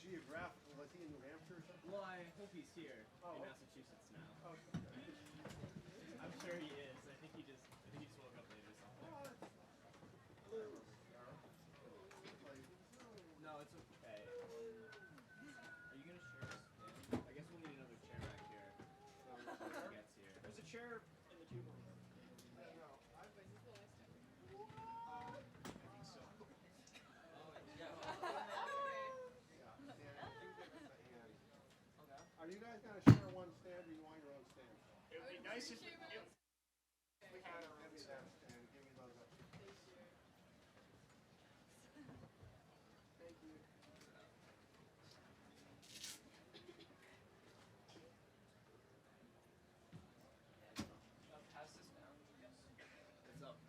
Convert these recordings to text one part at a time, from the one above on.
geographical? Was he in New Hampshire or something? Well, I hope he's here in Massachusetts now. Okay. I'm sure he is. I think he just woke up late or something. No, it's okay. Are you gonna share a stand? I guess we'll need another chair back here when he gets here. There's a chair in the tube. Are you guys gonna share one stand, or you want your own stand? It would be nice if we had our Give own me stand. that stand. Give me those up. Thank you. Pass this down. What's up?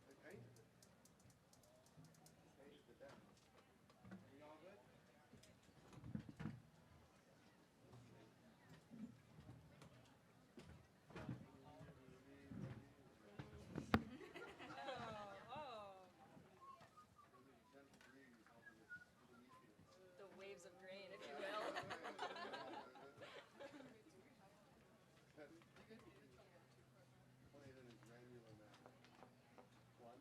They painted it. They painted the deck. Are you all good? The waves of grain, if you will. Put it in a granular manner. One,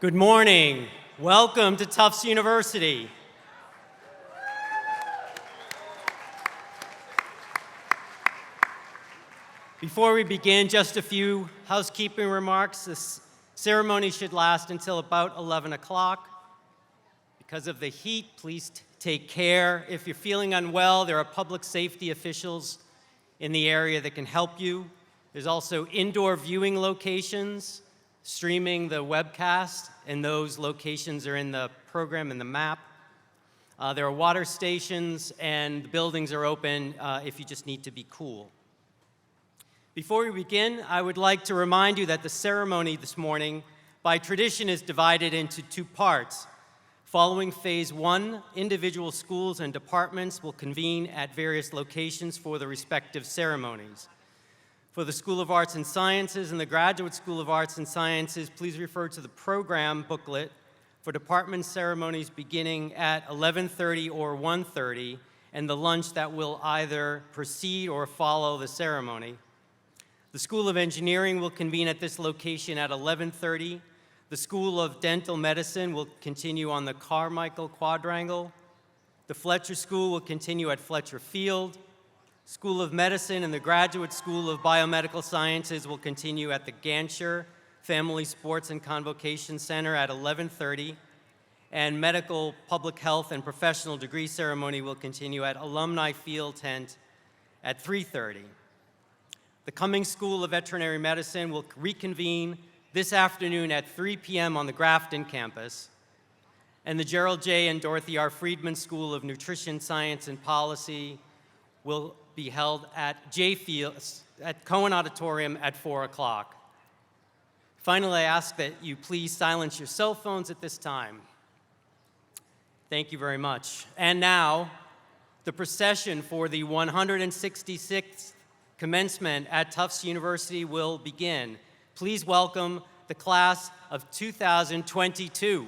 Good morning. Welcome to Tufts University. Before we begin, just a few housekeeping remarks. This ceremony should last until about 11 o'clock. Because of the heat, please take care. If you're feeling unwell, there are public safety officials in the area that can help you. There's also indoor viewing locations streaming the webcast, and those locations are in the program in the map. There are water stations, and the buildings are open if you just need to be cool. Before we begin, I would like to remind you that the ceremony this morning, by tradition, is divided into two parts. Following phase one, individual schools and departments will convene at various locations for the respective ceremonies. For the School of Arts and Sciences and the Graduate School of Arts and Sciences, please refer to the program booklet for department ceremonies beginning at 11:30 or 1:30, and the lunch that will either precede or follow the ceremony. The School of Engineering will convene at this location at 11:30. The School of Dental Medicine will continue on the Carmichael Quadrangle. The Fletcher School will continue at Fletcher Field. School of Medicine and the Graduate School of Biomedical Sciences will continue at the Ganscher Family Sports and Convocation Center at 11:30, and Medical, Public Health, and Professional Degree Ceremony will continue at Alumni Field Tent at 3:30. The Cummings School of Veterinary Medicine will reconvene this afternoon at 3 p.m. on the Grafton campus, and the Gerald J. and Dorothy R. Friedman School of Nutrition, Science, and Policy will be held at Cohen Auditorium at 4 o'clock. Finally, I ask that you please silence your cell phones at this time. Thank you very much. And now, the procession for the 166th commencement at Tufts University will begin. Please welcome the class of 2022.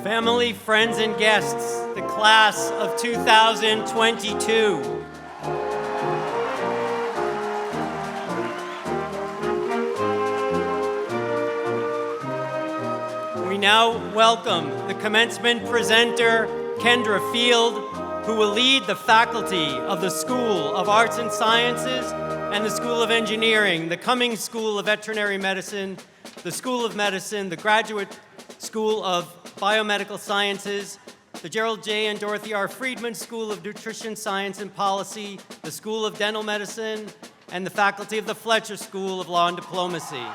Family, friends, and guests, the class of 2022. We now welcome the commencement presenter, Kendra Field, who will lead the faculty of the School of Arts and Sciences and the School of Engineering, the Cummings School of Veterinary Medicine, the School of Medicine, the Graduate School of Biomedical Sciences, the Gerald J. and Dorothy R. Friedman School of Nutrition Science and Policy, the School of Dental Medicine, and the faculty of the Fletcher School of Law and Diplomacy.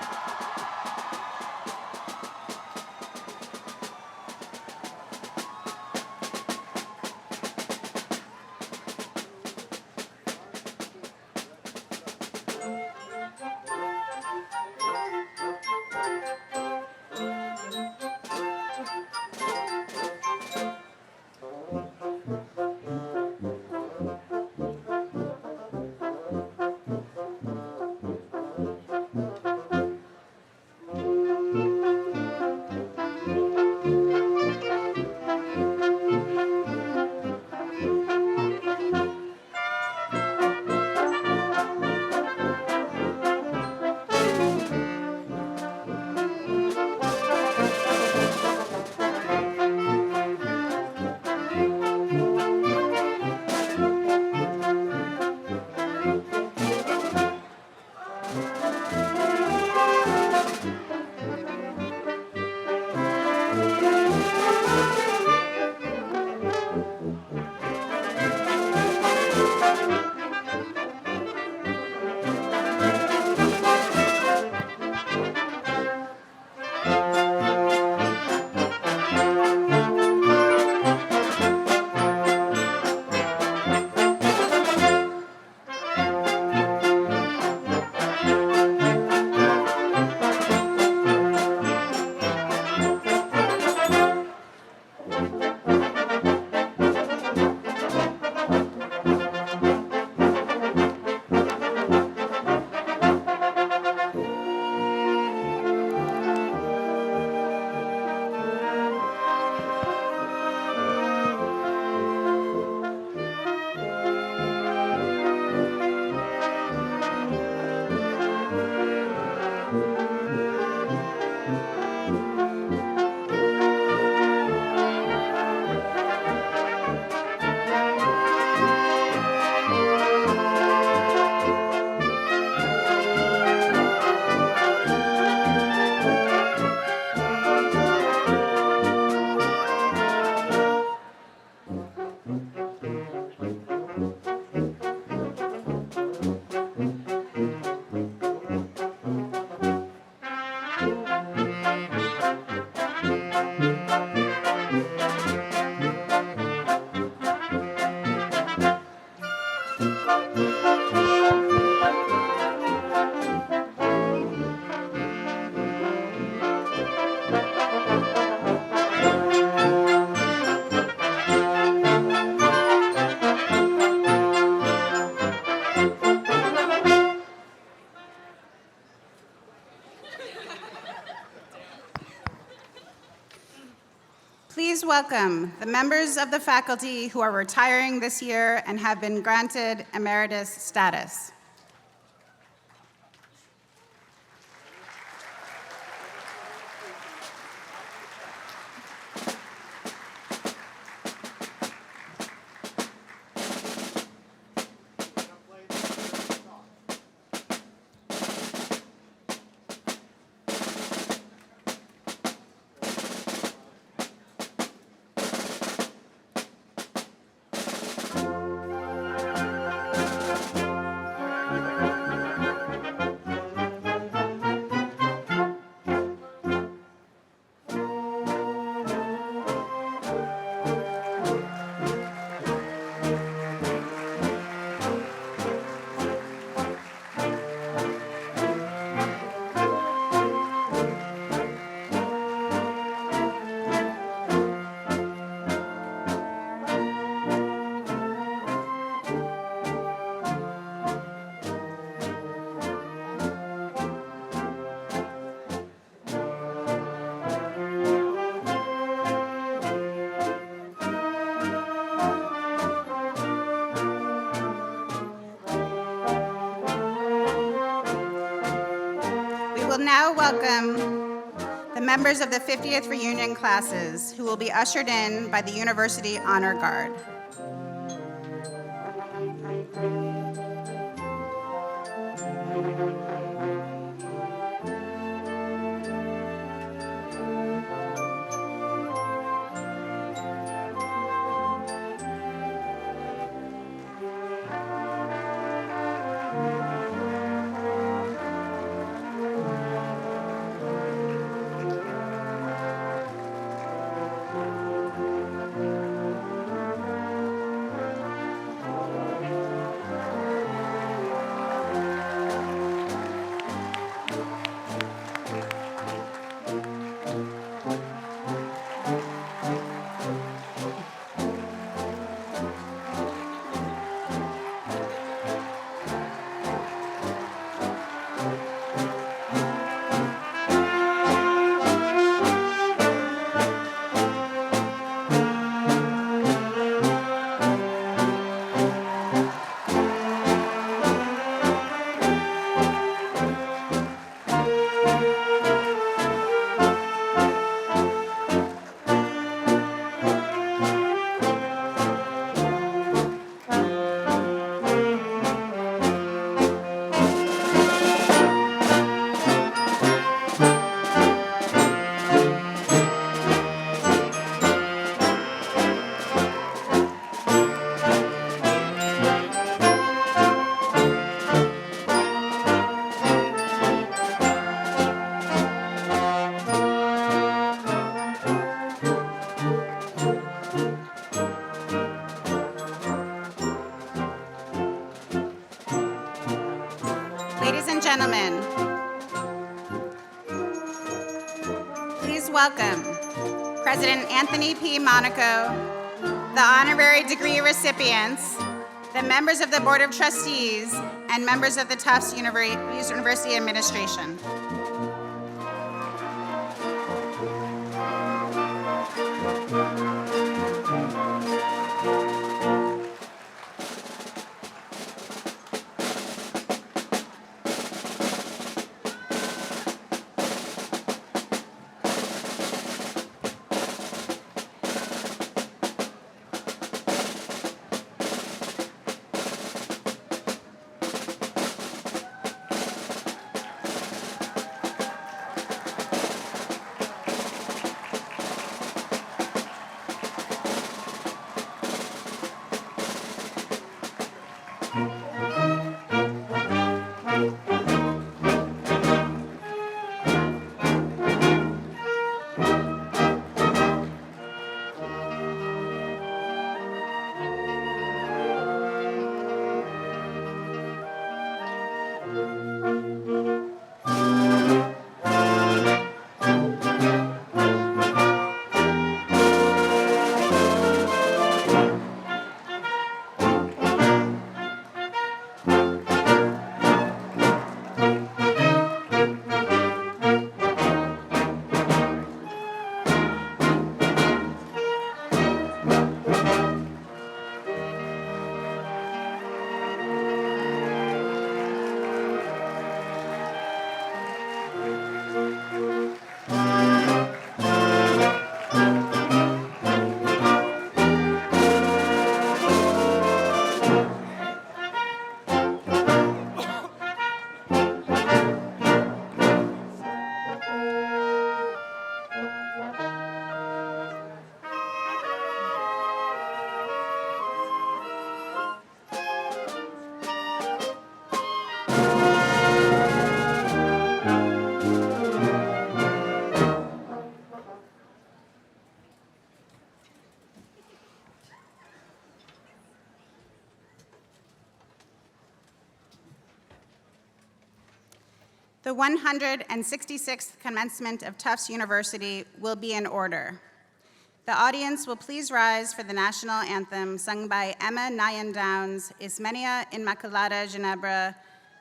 Please welcome the members of the faculty who are retiring this year and have been granted emeritus status. now welcome the members of the 50th reunion classes who will be ushered in by the University Honor Guard. Ladies and gentlemen, please welcome President Anthony P. Monaco, the honorary degree recipients, the members of the Board of Trustees, and members of the Tufts University Administration. The 166th commencement of Tufts University will be in order. The audience will please rise for the national anthem sung by Emma Nyan Downs, Ismenia Inmaculada Ginebra,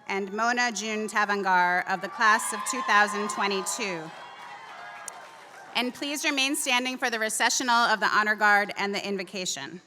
and Mona June Tavangar of the class of 2022. And please remain standing for the recessional of the Honor Guard and the invocation.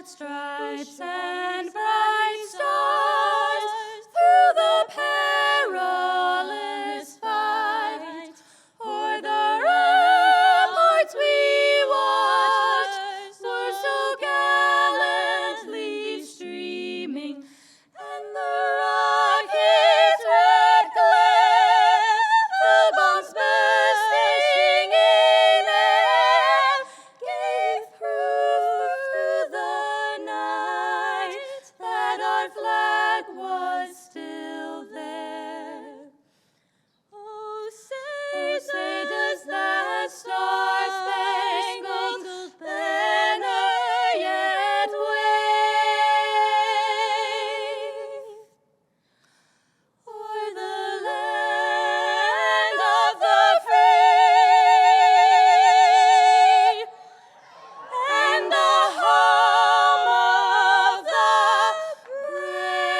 stripes and bright stars through the perilous fight. O'er the ramparts we watched were so gallantly streaming, and the rocket's red glare, the bombs bursting in air, gave proof through the night that our flag was still there. Oh, say does that star-spangled banner yet wave o'er the land of the free and the home of the brave?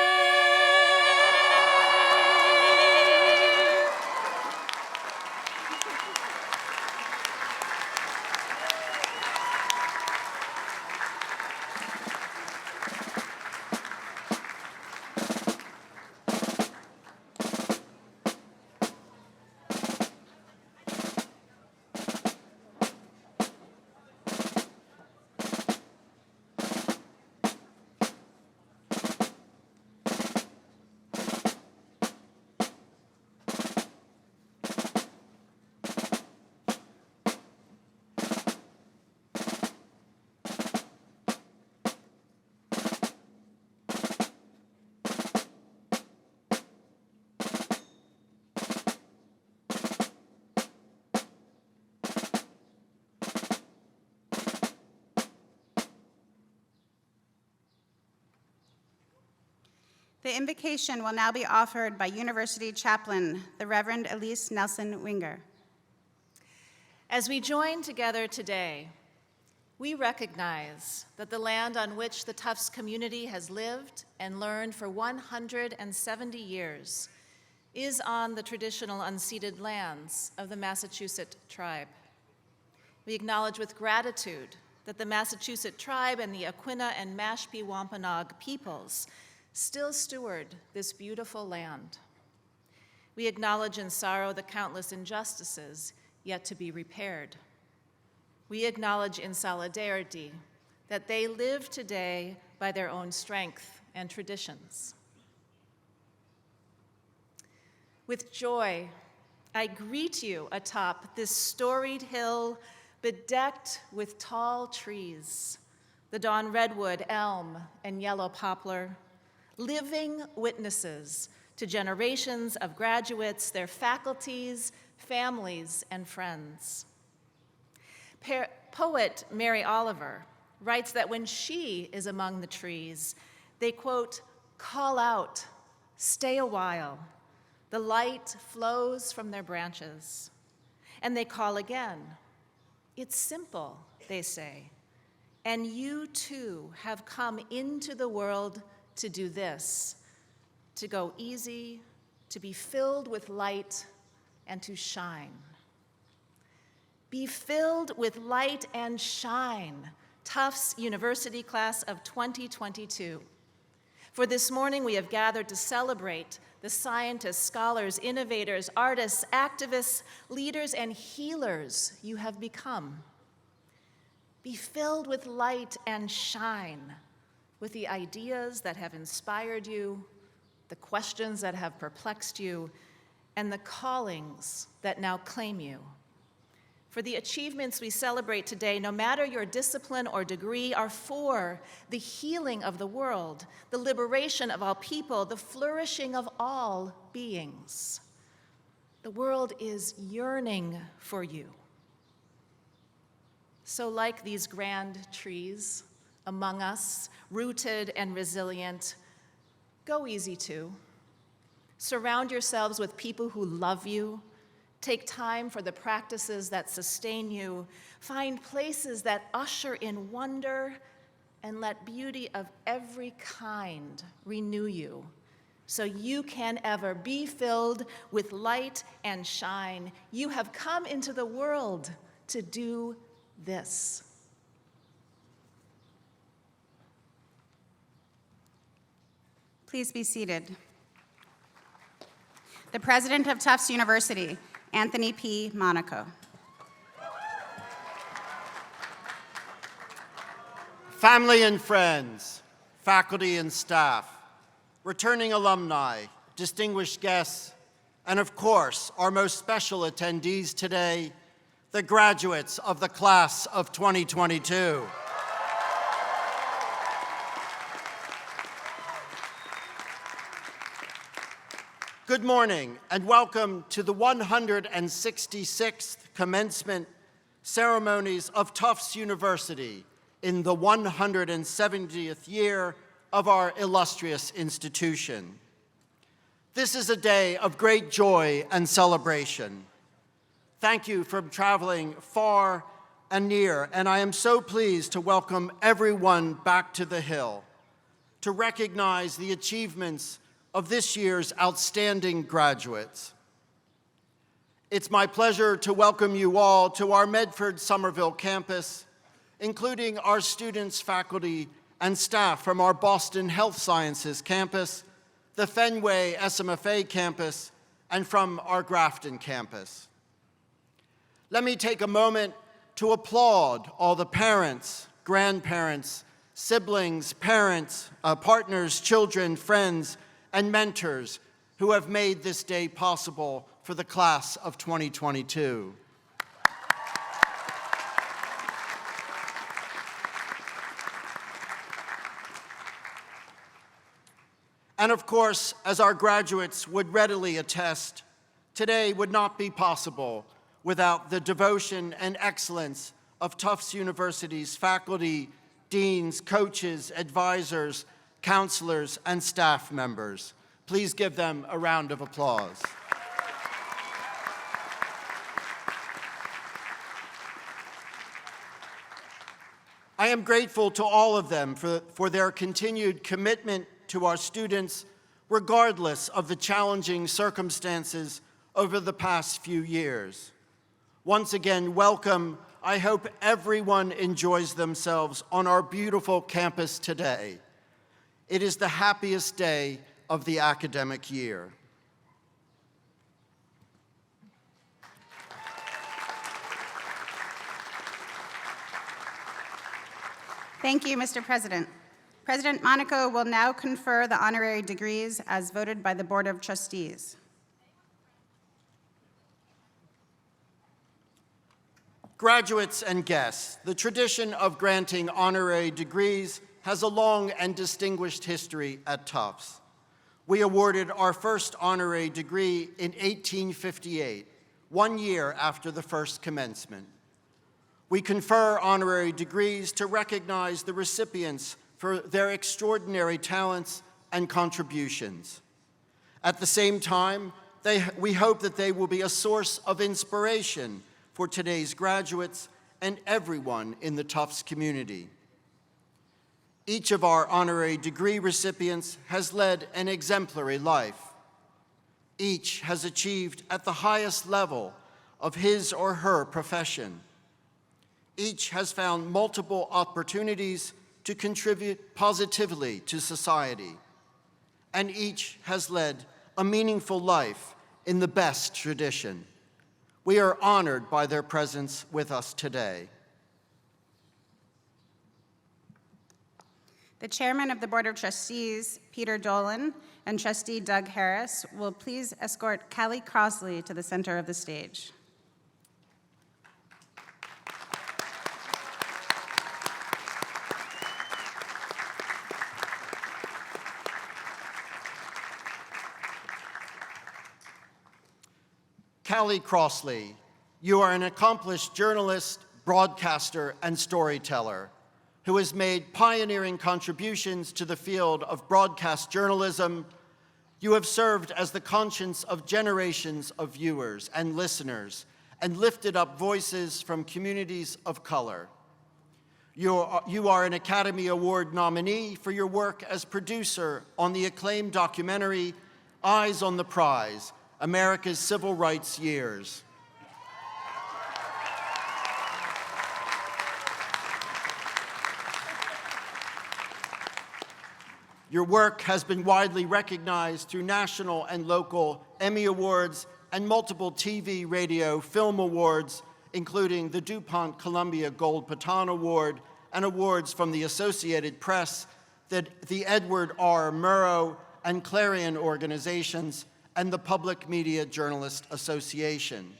The invocation will now be offered by University Chaplain, the Reverend Elise Nelson Winger. As we join together today, we recognize that the land on which the Tufts community has lived and learned for 170 years is on the traditional unceded lands of the Massachusetts tribe. We acknowledge with gratitude that the Massachusetts tribe and the Aquinnah and Mashpee Wampanoag peoples still steward this beautiful land. We acknowledge in sorrow the countless injustices yet to be repaired. We acknowledge in solidarity that they live today by their own strength and traditions. With joy, I greet you atop this storied hill bedecked with tall trees, the dawn redwood, elm, and yellow poplar, living witnesses to generations of graduates, their faculties, families, and friends. Poet Mary Oliver writes that when she is among the trees, they, quote, call out, stay a while. The light flows from their branches. And they call again. It's simple, they say. And you too have come into the world to do this, to go easy, to be filled with light, and to shine. Be filled with light and shine, Tufts University class of 2022. For this morning, we have gathered to celebrate the scientists, scholars, innovators, artists, activists, leaders, and healers you have become. Be filled with light and shine, with the ideas that have inspired you, the questions that have perplexed you, and the callings that now claim you. For the achievements we celebrate today, no matter your discipline or degree, are for the healing of the world, the liberation of all people, the flourishing of all beings. The world is yearning for you. So like these grand trees among us, rooted and resilient, go easy too. Surround yourselves with people who love you. Take time for the practices that sustain you. Find places that usher in wonder, and let beauty of every kind renew you, so you can ever be filled with light and shine. You have come into the world to do this. Please be seated. The President of Tufts University, Anthony P. Monaco. Family and friends, faculty and staff, returning alumni, distinguished guests, and of course, our most special attendees today, the graduates of the class of 2022. Good morning and welcome to the 166th commencement ceremonies of Tufts University in the 170th year of our illustrious institution. This is a day of great joy and celebration. Thank you for traveling far and near, and I am so pleased to welcome everyone back to the Hill to recognize the achievements of this year's outstanding graduates. It's my pleasure to welcome you all to our Medford Somerville campus, including our students, faculty, and staff from our Boston Health Sciences campus, the Fenway SMFA campus, and from our Grafton campus. Let me take a moment to applaud all the parents, grandparents, siblings, parents, partners, children, friends, and mentors who have made this day possible for the class of 2022. And of course, as our graduates would readily attest, today would not be possible without the devotion and excellence of Tufts University's faculty, deans, coaches, advisors, counselors, and staff members. Please give them a round of applause. I am grateful to all of them for their continued commitment to our students, regardless of the challenging circumstances over the past few years. Once again, welcome. I hope everyone enjoys themselves on our beautiful campus today. It is the happiest day of the academic year. Thank you, Mr. President. President Monaco will now confer the honorary degrees as voted by the Board of Trustees. Graduates and guests, the tradition of granting honorary degrees has a long and distinguished history at Tufts. We awarded our first honorary degree in 1858, 1 year after the first commencement. We confer honorary degrees to recognize the recipients for their extraordinary talents and contributions. At the same time, we hope that they will be a source of inspiration for today's graduates and everyone in the Tufts community. Each of our honorary degree recipients has led an exemplary life. Each has achieved at the highest level of his or her profession. Each has found multiple opportunities to contribute positively to society. And each has led a meaningful life in the best tradition. We are honored by their presence with us today. The Chairman of the Board of Trustees, Peter Dolan, and Trustee Doug Harris will please escort Callie Crossley to the center of the stage. Callie Crossley, you are an accomplished journalist, broadcaster, and storyteller who has made pioneering contributions to the field of broadcast journalism. You have served as the conscience of generations of viewers and listeners and lifted up voices from communities of color. You are an Academy Award nominee for your work as producer on the acclaimed documentary, Eyes on the Prize, America's Civil Rights Years. Your work has been widely recognized through national and local Emmy Awards and multiple TV, radio, film awards, including the DuPont Columbia Gold Baton Award and awards from the Associated Press, the Edward R. Murrow and Clarion organizations, and the Public Media Journalist Association.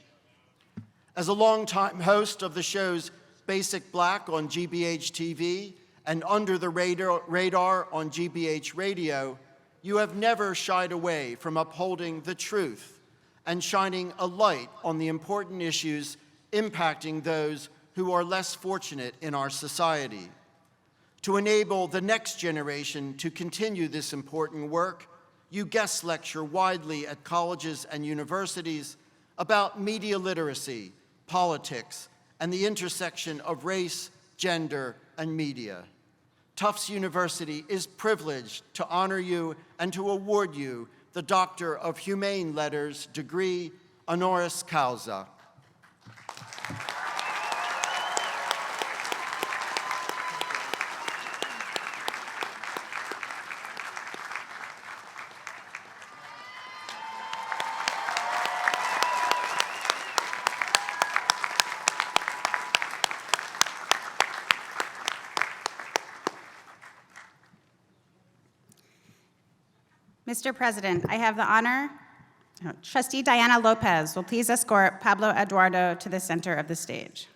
As a longtime host of the shows Basic Black on GBH TV and Under the Radar on GBH Radio, you have never shied away from upholding the truth and shining a light on the important issues impacting those who are less fortunate in our society. To enable the next generation to continue this important work, you guest lecture widely at colleges and universities about media literacy, politics, and the intersection of race, gender, and media. Tufts University is privileged to honor you and to award you the Doctor of Humane Letters degree, honoris causa. Mr. President, I have the honor, Trustee Diana Lopez will please escort Pablo Eduardo to the center of the stage.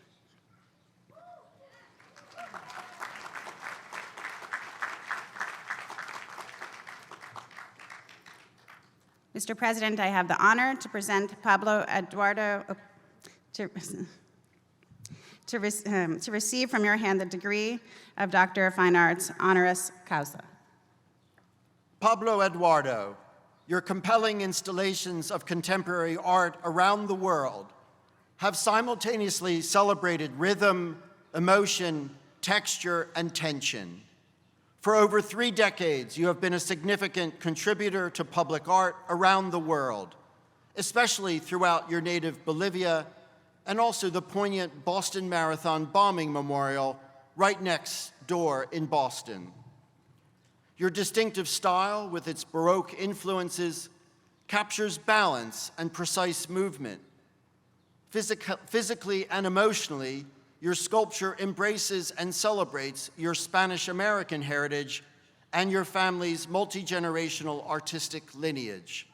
Mr. President, I have the honor to present Pablo Eduardo to receive from your hand the degree of Doctor of Fine Arts, honoris causa. Pablo Eduardo, your compelling installations of contemporary art around the world have simultaneously celebrated rhythm, emotion, texture, and tension. For over 3 decades, you have been a significant contributor to public art around the world, especially throughout your native Bolivia, and also the poignant Boston Marathon bombing memorial right next door in Boston. Your distinctive style, with its Baroque influences, captures balance and precise movement. Physically and emotionally, your sculpture embraces and celebrates your Spanish-American heritage and your family's multi-generational artistic lineage.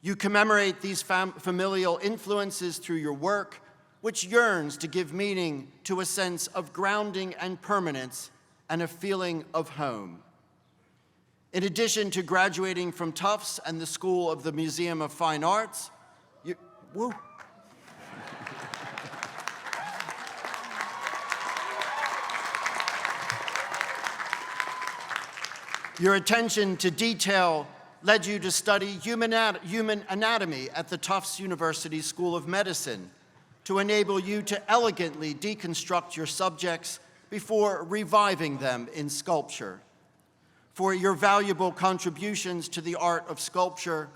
You commemorate these familial influences through your work, which yearns to give meaning to a sense of grounding and permanence and a feeling of home. In addition to graduating from Tufts and the School of the Museum of Fine Arts, your attention to detail led you to study human anatomy at the Tufts University School of Medicine to enable you to elegantly deconstruct your subjects before reviving them in sculpture. For your valuable contributions to the art of sculpture,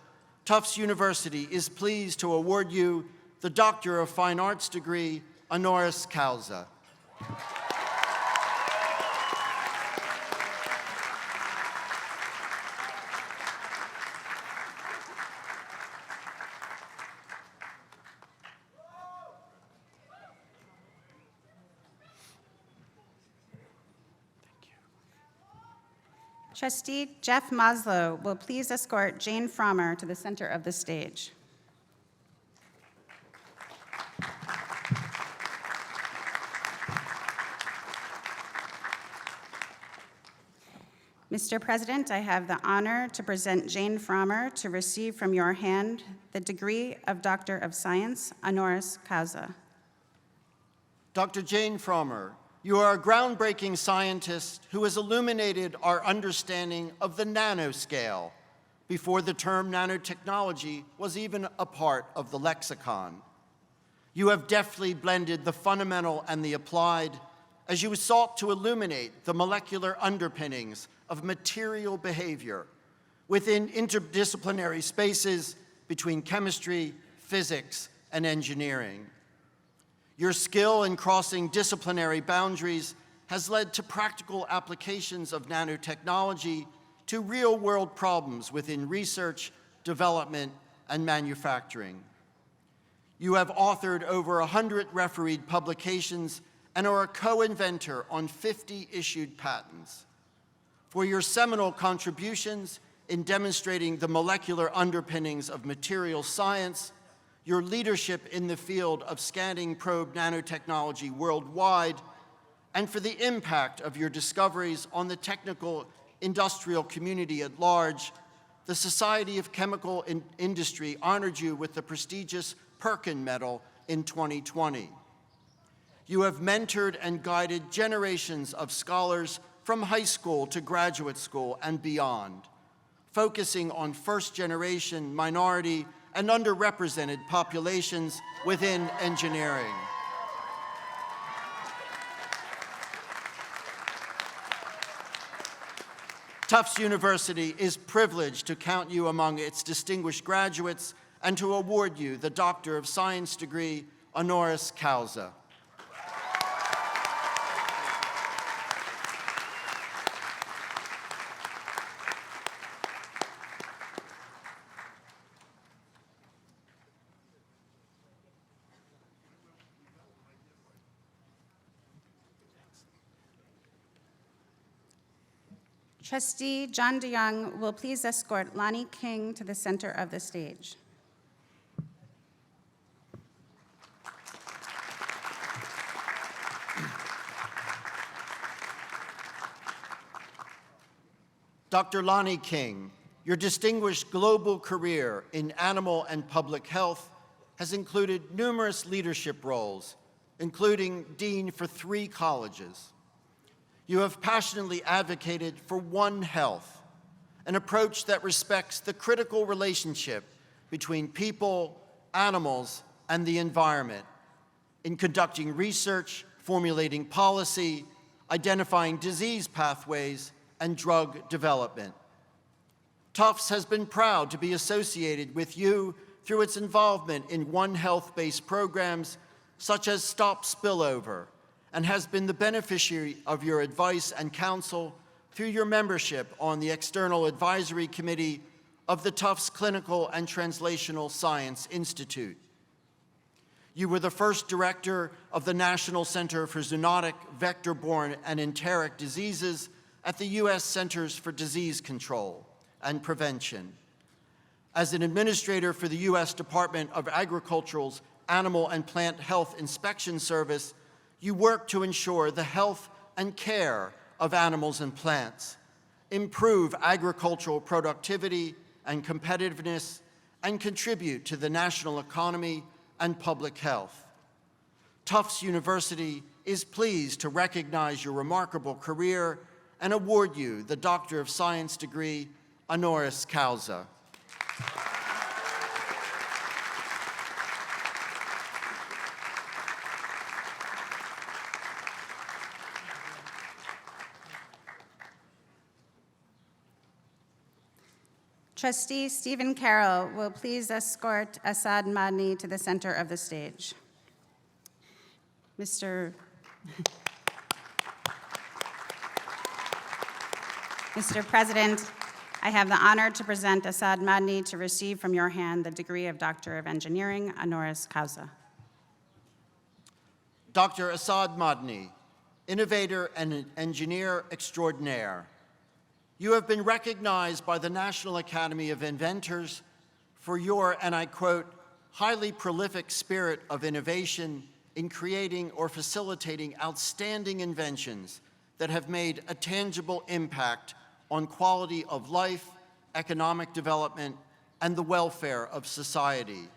Tufts University is pleased to award you the Doctor of Fine Arts degree, honoris causa. Trustee Jeff Maslow will please escort Jane Frommer to the center of the stage. Mr. President, I have the honor to present Jane Frommer to receive from your hand the degree of Doctor of Science, honoris causa. Dr. Jane Frommer, you are a groundbreaking scientist who has illuminated our understanding of the nanoscale before the term nanotechnology was even a part of the lexicon. You have deftly blended the fundamental and the applied as you sought to illuminate the molecular underpinnings of material behavior within interdisciplinary spaces between chemistry, physics, and engineering. Your skill in crossing disciplinary boundaries has led to practical applications of nanotechnology to real-world problems within research, development, and manufacturing. You have authored over 100 refereed publications and are a co-inventor on 50 issued patents. For your seminal contributions in demonstrating the molecular underpinnings of materials science, your leadership in the field of scanning probe nanotechnology worldwide, and for the impact of your discoveries on the technical industrial community at large, the Society of Chemical Industry honored you with the prestigious Perkin Medal in 2020. You have mentored and guided generations of scholars from high school to graduate school and beyond, focusing on first-generation, minority, and underrepresented populations within engineering. Tufts University is privileged to count you among its distinguished graduates and to award you the Doctor of Science degree honoris causa. Trustee John DeYoung will please escort Lonnie King to the center of the stage. Dr. Lonnie King, your distinguished global career in animal and public health has included numerous leadership roles, including dean for 3 colleges. You have passionately advocated for One Health, an approach that respects the critical relationship between people, animals, and the environment in conducting research, formulating policy, identifying disease pathways, and drug development. Tufts has been proud to be associated with you through its involvement in One Health-based programs such as Stop Spillover, and has been the beneficiary of your advice and counsel through your membership on the External Advisory Committee of the Tufts Clinical and Translational Science Institute. You were the first director of the National Center for Zoonotic, Vector-Borne, and Enteric Diseases at the U.S. Centers for Disease Control and Prevention. As an administrator for the U.S. Department of Agriculture's Animal and Plant Health Inspection Service, you work to ensure the health and care of animals and plants, improve agricultural productivity and competitiveness, and contribute to the national economy and public health. Tufts University is pleased to recognize your remarkable career and award you the Doctor of Science degree honoris causa. Trustee Stephen Carroll will please escort Asad Madni to the center of the stage. Mr. President, I have the honor to present Asad Madni to receive from your hand the degree of Doctor of Engineering, honoris causa. Dr. Asad Madni, innovator and engineer extraordinaire. You have been recognized by the National Academy of Inventors for your, and I quote, highly prolific spirit of innovation in creating or facilitating outstanding inventions that have made a tangible impact on quality of life, economic development, and the welfare of society.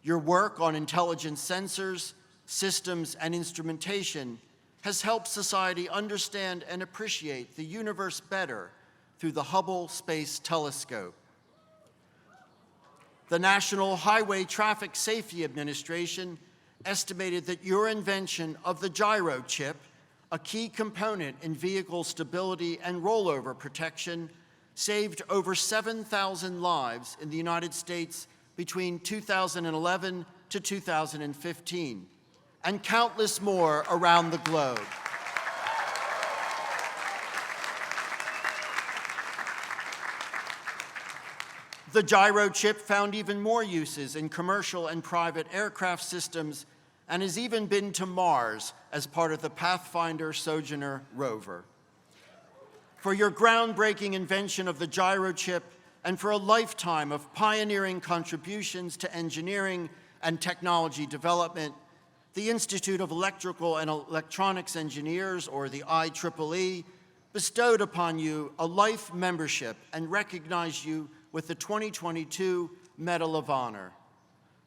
Your work on intelligent sensors, systems, and instrumentation has helped society understand and appreciate the universe better through the Hubble Space Telescope. The National Highway Traffic Safety Administration estimated that your invention of the gyro chip, a key component in vehicle stability and rollover protection, saved over 7,000 lives in the United States between 2011 to 2015, and countless more around the globe. The gyro chip found even more uses in commercial and private aircraft systems and has even been to Mars as part of the Pathfinder Sojourner rover. For your groundbreaking invention of the gyro chip and for a lifetime of pioneering contributions to engineering and technology development, the Institute of Electrical and Electronics Engineers, or the IEEE, bestowed upon you a life membership and recognized you with the 2022 Medal of Honor.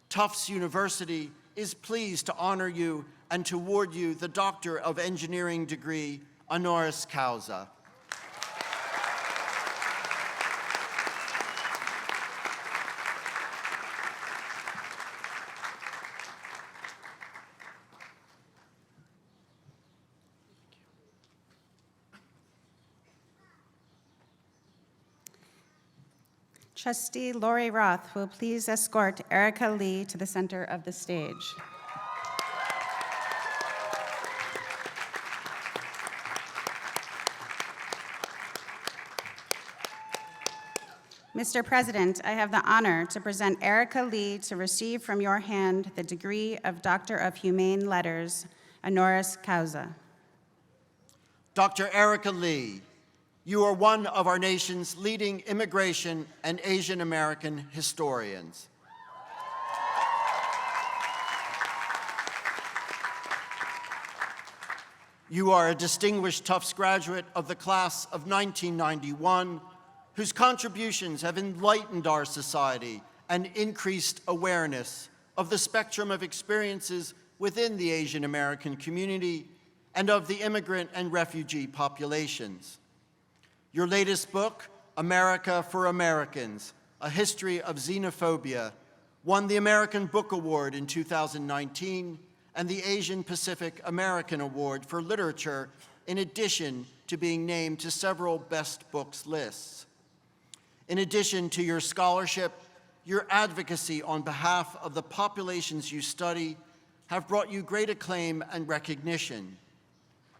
Tufts University is pleased to honor you and to award you the Doctor of Engineering degree, honoris causa. Trustee Lori Roth will please escort Erica Lee to the center of the stage. Mr. President, I have the honor to present Erica Lee to receive from your hand the degree of Doctor of Humane Letters, honoris causa. Dr. Erica Lee, you are one of our nation's leading immigration and Asian American historians. You are a distinguished Tufts graduate of the class of 1991, whose contributions have enlightened our society and increased awareness of the spectrum of experiences within the Asian American community and of the immigrant and refugee populations. Your latest book, America for Americans, A History of Xenophobia, won the American Book Award in 2019 and the Asian Pacific American Award for Literature, in addition to being named to several Best Books lists. In addition to your scholarship, your advocacy on behalf of the populations you study have brought you great acclaim and recognition.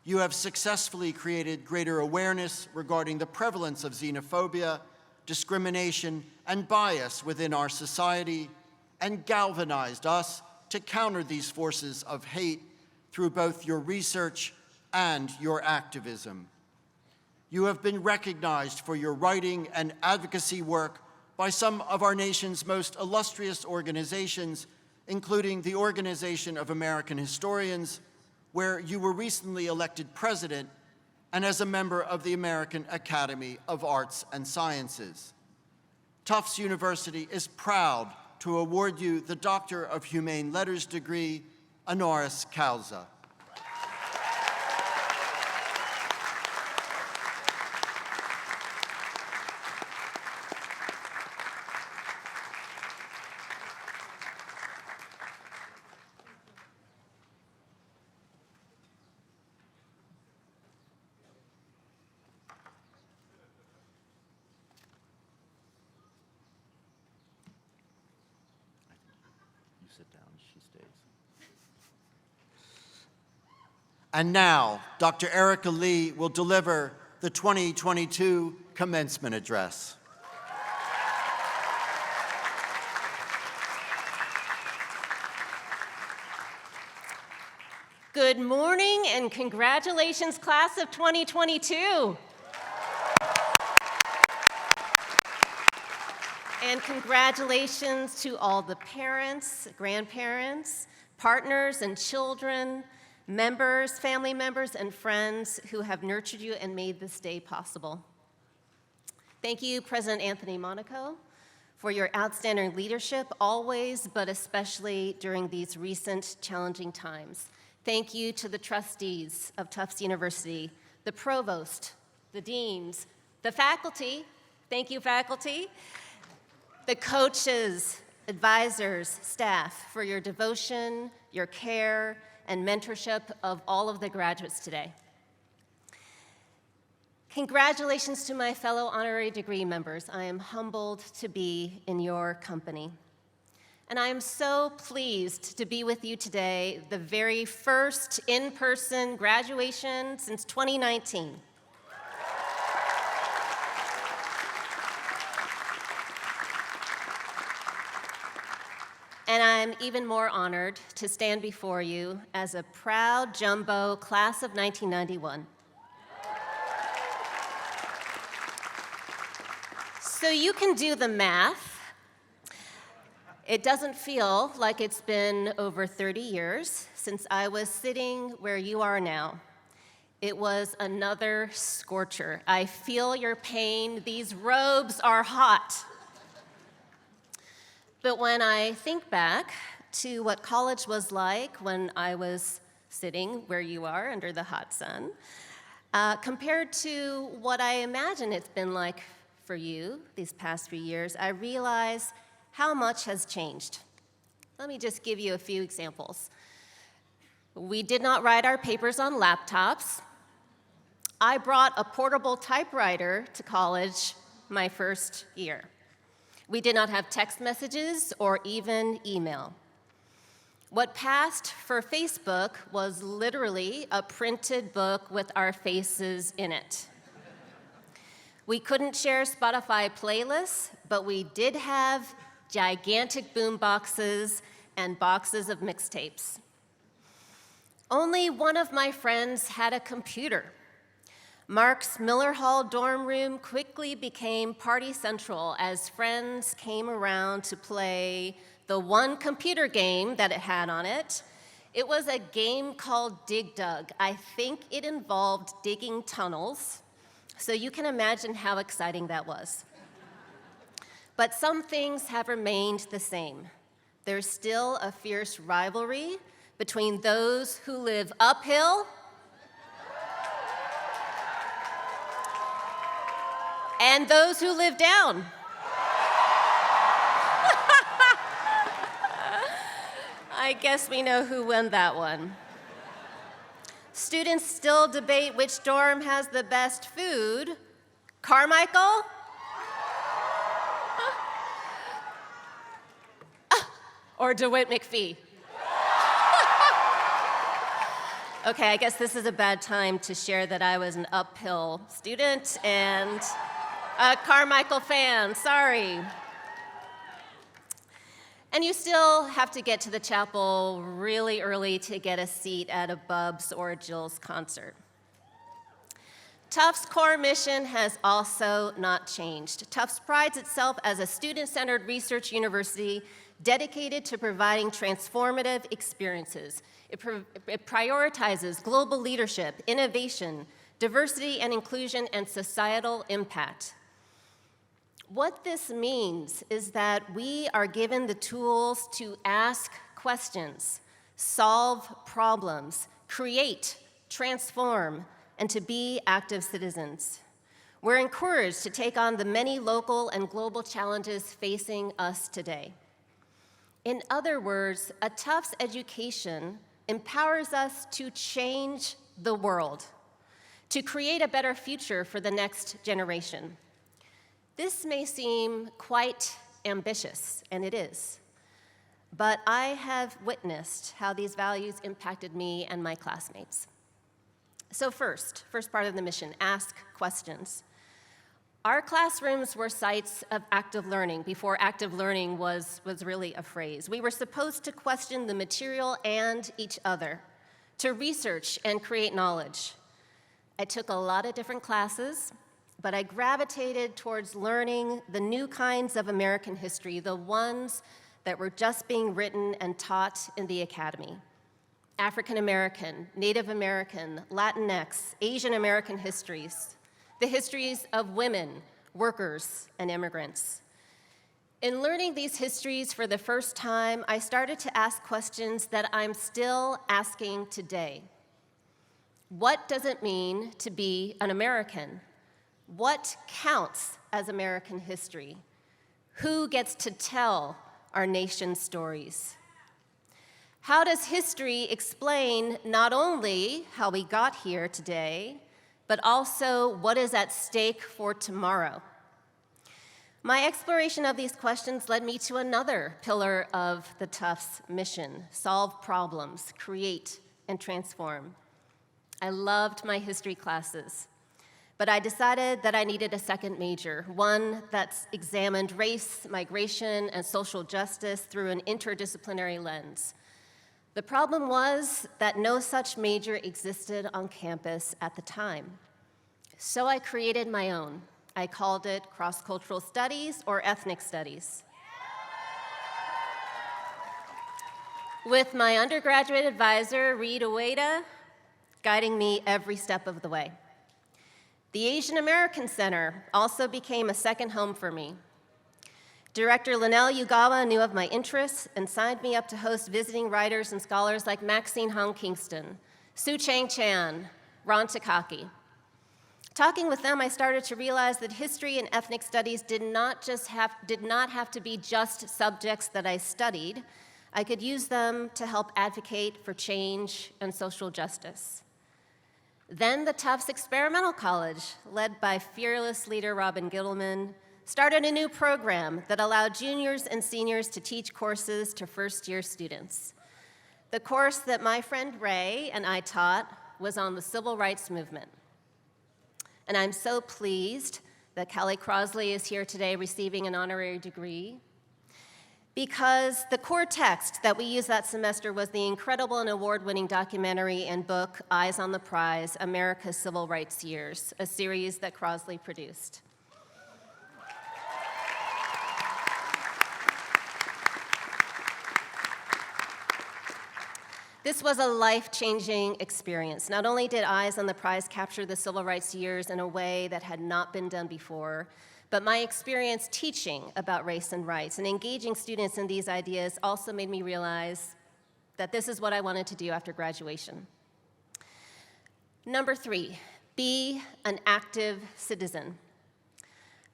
You have successfully created greater awareness regarding the prevalence of xenophobia, discrimination, and bias within our society, and galvanized us to counter these forces of hate through both your research and your activism. You have been recognized for your writing and advocacy work by some of our nation's most illustrious organizations, including the Organization of American Historians, where you were recently elected president, and as a member of the American Academy of Arts and Sciences. Tufts University is proud to award you the Doctor of Humane Letters degree, honoris causa. Sit down, she stays. And now, Dr. Erica Lee will deliver the 2022 commencement address. Good morning and congratulations, class of 2022. And congratulations to all the parents, grandparents, partners and children, members, family members, and friends who have nurtured you and made this day possible. Thank you, President Anthony Monaco, for your outstanding leadership always, but especially during these recent challenging times. Thank you to the trustees of Tufts University, the provost, the deans, the faculty, thank you, faculty, the coaches, advisors, staff, for your devotion, your care, and mentorship of all of the graduates today. Congratulations to my fellow honorary degree members. I am humbled to be in your company. And I am so pleased to be with you today, the very first in-person graduation since 2019. And I'm even more honored to stand before you as a proud jumbo class of 1991. So you can do the math. It doesn't feel like it's been over 30 years since I was sitting where you are now. It was another scorcher. I feel your pain. These robes are hot. But when I think back to what college was like when I was sitting where you are under the hot sun, compared to what I imagine it's been like for you these past few years, I realize how much has changed. Let me just give you a few examples. We did not write our papers on laptops. I brought a portable typewriter to college my first year. We did not have text messages or even email. What passed for Facebook was literally a printed book with our faces in it. We couldn't share Spotify playlists, but we did have gigantic boom boxes and boxes of mixtapes. Only one of my friends had a computer. Mark's Miller Hall dorm room quickly became party central as friends came around to play the one computer game that it had on it. It was a game called Dig Dug. I think it involved digging tunnels, so you can imagine how exciting that was. But some things have remained the same. There's still a fierce rivalry between those who live uphill and those who live down. I guess we know who won that one. Students still debate which dorm has the best food. Carmichael? Or DeWitt McPhee? Okay, I guess this is a bad time to share that I was an uphill student and a Carmichael fan, sorry. And you still have to get to the chapel really early to get a seat at a Bubs or a Jill's concert. Tufts' core mission has also not changed. Tufts prides itself as a student-centered research university dedicated to providing transformative experiences. It prioritizes global leadership, innovation, diversity and inclusion, and societal impact. What this means is that we are given the tools to ask questions, solve problems, create, transform, and to be active citizens. We're encouraged to take on the many local and global challenges facing us today. In other words, a Tufts education empowers us to change the world, to create a better future for the next generation. This may seem quite ambitious, and it is, but I have witnessed how these values impacted me and my classmates. So first part of the mission, ask questions. Our classrooms were sites of active learning before active learning was really a phrase. We were supposed to question the material and each other, to research and create knowledge. I took a lot of different classes, but I gravitated towards learning the new kinds of American history, the ones that were just being written and taught in the academy. African American, Native American, Latinx, Asian American histories, the histories of women, workers, and immigrants. In learning these histories for the first time, I started to ask questions that I'm still asking today. What does it mean to be an American? What counts as American history? Who gets to tell our nation's stories? How does history explain not only how we got here today, but also what is at stake for tomorrow? My exploration of these questions led me to another pillar of the Tufts mission: solve problems, create, and transform. I loved my history classes, But I decided that I needed a second major, one that's examined race, migration, and social justice through an interdisciplinary lens. The problem was that no such major existed on campus at the time. So I created my own. I called it cross-cultural studies or ethnic studies. With my undergraduate advisor, Reed Ueda, guiding me every step of the way. The Asian American Center also became a second home for me. Director Linnell Yugawa knew of my interests and signed me up to host visiting writers and scholars like Maxine Hong Kingston, Su Chang Chan, Ron Takaki. Talking with them, I started to realize that history and ethnic studies did not have to be just subjects that I studied. I could use them to help advocate for change and social justice. Then the Tufts Experimental College, led by fearless leader Robin Gittleman, started a new program that allowed juniors and seniors to teach courses to first-year students. The course that my friend Ray and I taught was on the civil rights movement. And I'm so pleased that Callie Crosley is here today receiving an honorary degree, because the core text that we used that semester was the incredible and award-winning documentary and book, Eyes on the Prize, America's Civil Rights Years, a series that Crosley produced. This was a life-changing experience. Not only did Eyes on the Prize capture the civil rights years in a way that had not been done before, but my experience teaching about race and rights and engaging students in these ideas also made me realize that this is what I wanted to do after graduation. Number 3, be an active citizen.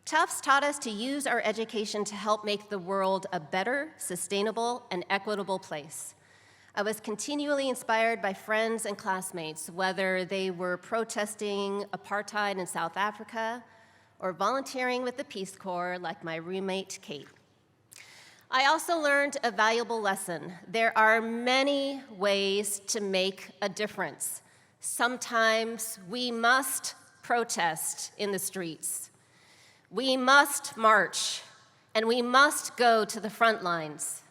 Tufts taught us to use our education to help make the world a better, sustainable, and equitable place. I was continually inspired by friends and classmates, whether they were protesting apartheid in South Africa or volunteering with the Peace Corps like my roommate, Kate. I also learned a valuable lesson. There are many ways to make a difference. Sometimes we must protest in the streets. We must march, and we must go to the front lines.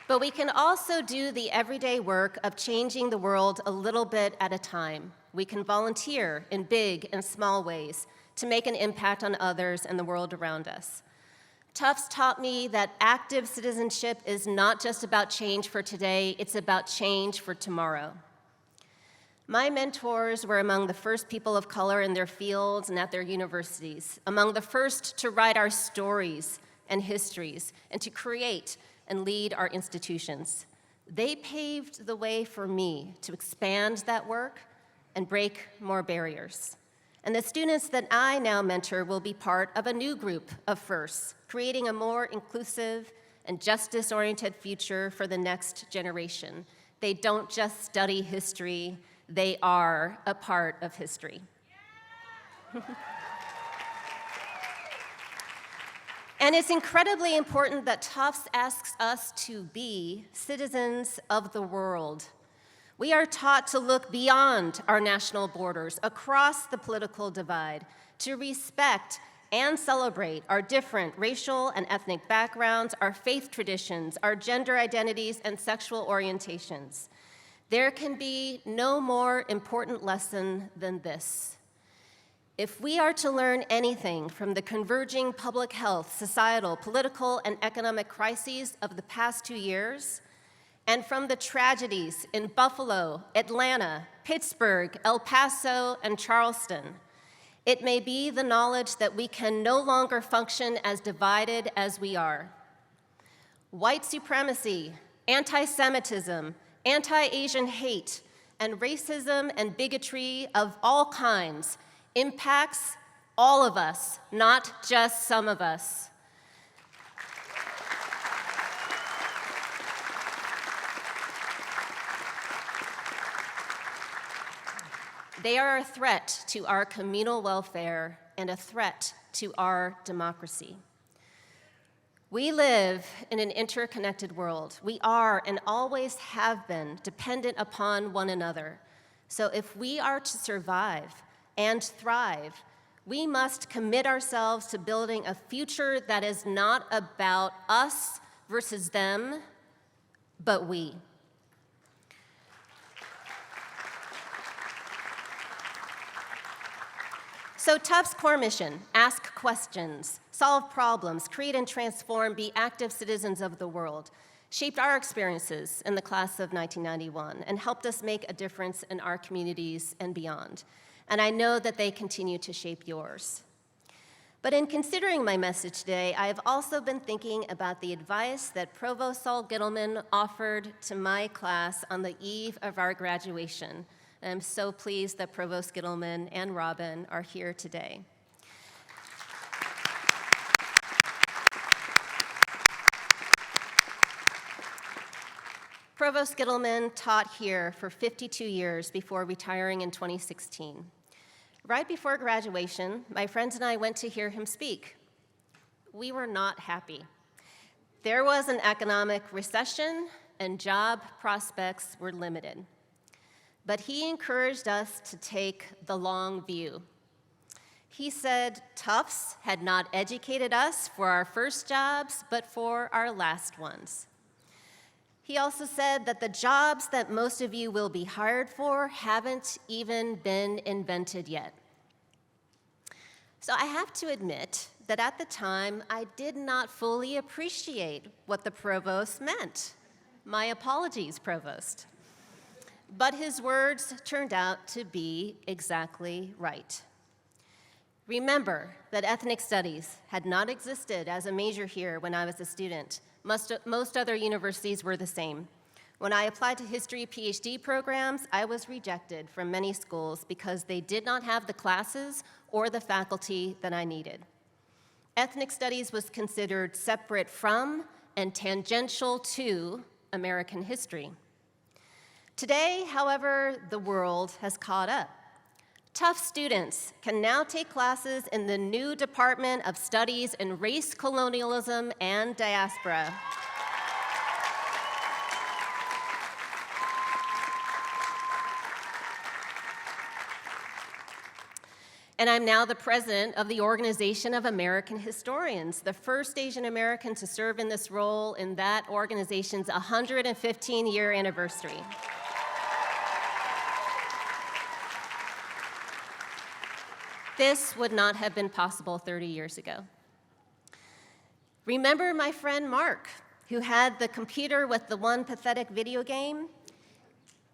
But we can also do the everyday work of changing the world a little bit at a time. We can volunteer in big and small ways to make an impact on others and the world around us. Tufts taught me that active citizenship is not just about change for today, it's about change for tomorrow. My mentors were among the first people of color in their fields and at their universities, among the first to write our stories and histories and to create and lead our institutions. They paved the way for me to expand that work and break more barriers. And the students that I now mentor will be part of a new group of firsts, creating a more inclusive and justice-oriented future for the next generation. They don't just study history, they are a part of history. And it's incredibly important that Tufts asks us to be citizens of the world. We are taught to look beyond our national borders, across the political divide, to respect and celebrate our different racial and ethnic backgrounds, our faith traditions, our gender identities, and sexual orientations. There can be no more important lesson than this. If we are to learn anything from the converging public health, societal, political, and economic crises of the past 2 years, and from the tragedies in Buffalo, Atlanta, Pittsburgh, El Paso, and Charleston, it may be the knowledge that we can no longer function as divided as we are. White supremacy, anti-Semitism, anti-Asian hate, and racism and bigotry of all kinds impacts all of us, not just some of us. They are a threat to our communal welfare and a threat to our democracy. We live in an interconnected world. We are and always have been dependent upon one another. So if we are to survive and thrive, we must commit ourselves to building a future that is not about us versus them, but we. So Tufts' core mission, ask questions, solve problems, create and transform, be active citizens of the world, shaped our experiences in the class of 1991 and helped us make a difference in our communities and beyond. And I know that they continue to shape yours. But in considering my message today, I have also been thinking about the advice that Provost Saul Gittleman offered to my class on the eve of our graduation. And I'm so pleased that Provost Gittleman and Robin are here today. Provost Gittleman taught here for 52 years before retiring in 2016. Right before graduation, my friends and I went to hear him speak. We were not happy. There was an economic recession and job prospects were limited. But he encouraged us to take the long view. He said Tufts had not educated us for our first jobs, but for our last ones. He also said that the jobs that most of you will be hired for haven't even been invented yet. So I have to admit that at the time, I did not fully appreciate what the provost meant. My apologies, Provost. But his words turned out to be exactly right. Remember that ethnic studies had not existed as a major here when I was a student. Most other universities were the same. When I applied to history PhD programs, I was rejected from many schools because they did not have the classes or the faculty that I needed. Ethnic studies was considered separate from and tangential to American history. Today, however, the world has caught up. Tufts students can now take classes in the new Department of Studies in Race, Colonialism, and Diaspora. And I'm now the president of the Organization of American Historians, the first Asian American to serve in this role in that organization's 115-year anniversary. This would not have been possible 30 years ago. Remember my friend Mark, who had the computer with the one pathetic video game?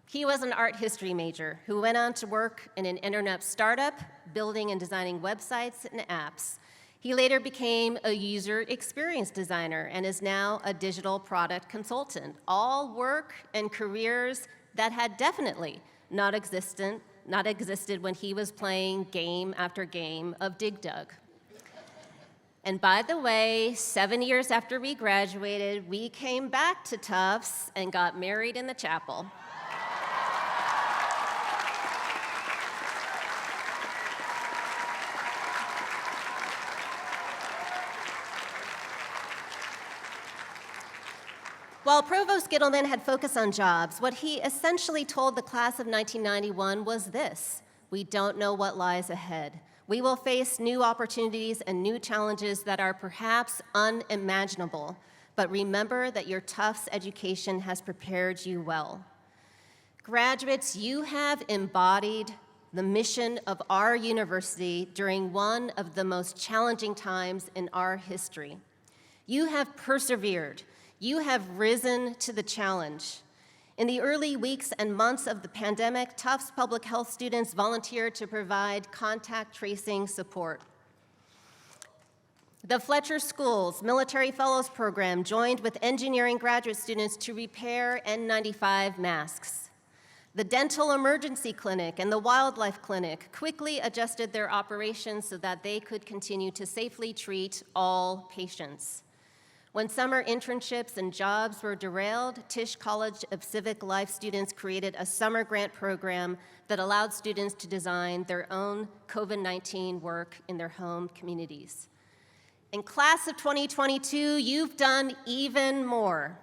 He was an art history major who went on to work in an internet startup, building and designing websites and apps. He later became a user experience designer and is now a digital product consultant, all work and careers that had definitely not existed when he was playing game after game of Dig Dug. And by the way, 7 years after we graduated, we came back to Tufts and got married in the chapel. While Provost Gittleman had focused on jobs, what he essentially told the class of 1991 was this: we don't know what lies ahead. We will face new opportunities and new challenges that are perhaps unimaginable, but remember that your Tufts education has prepared you well. Graduates, you have embodied the mission of our university during one of the most challenging times in our history. You have persevered. You have risen to the challenge. In the early weeks and months of the pandemic, Tufts public health students volunteered to provide contact tracing support. The Fletcher School's Military Fellows Program joined with engineering graduate students to repair N95 masks. The Dental Emergency Clinic and the Wildlife Clinic quickly adjusted their operations so that they could continue to safely treat all patients. When summer internships and jobs were derailed, Tisch College of Civic Life students created a summer grant program that allowed students to design their own COVID-19 work in their home communities. And class of 2022, you've done even more.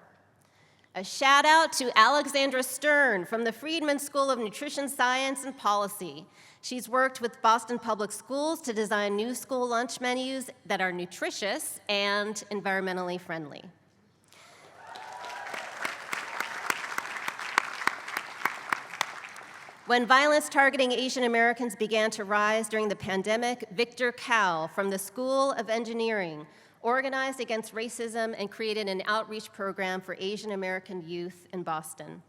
A shout out to Alexandra Stern from the Friedman School of Nutrition Science and Policy. She's worked with Boston Public Schools to design new school lunch menus that are nutritious and environmentally friendly. When violence targeting Asian Americans began to rise during the pandemic, Victor Cao from the School of Engineering organized against racism and created an outreach program for Asian American youth in Boston.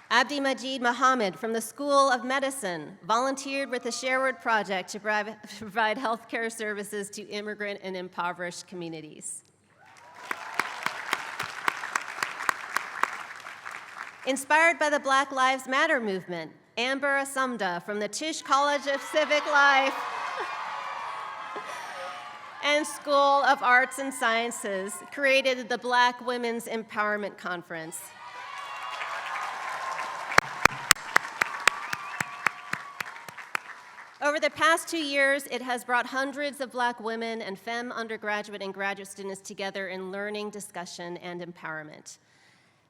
Abdi Majid Mohammed from the School of Medicine volunteered with the Sherwood Project to provide healthcare services to immigrant and impoverished communities. Inspired by the Black Lives Matter movement, Amber Asumda from the Tisch College of Civic Life and School of Arts and Sciences created the Black Women's Empowerment Conference. Over the past 2 years, it has brought hundreds of Black women and FEM undergraduate and graduate students together in learning, discussion, and empowerment.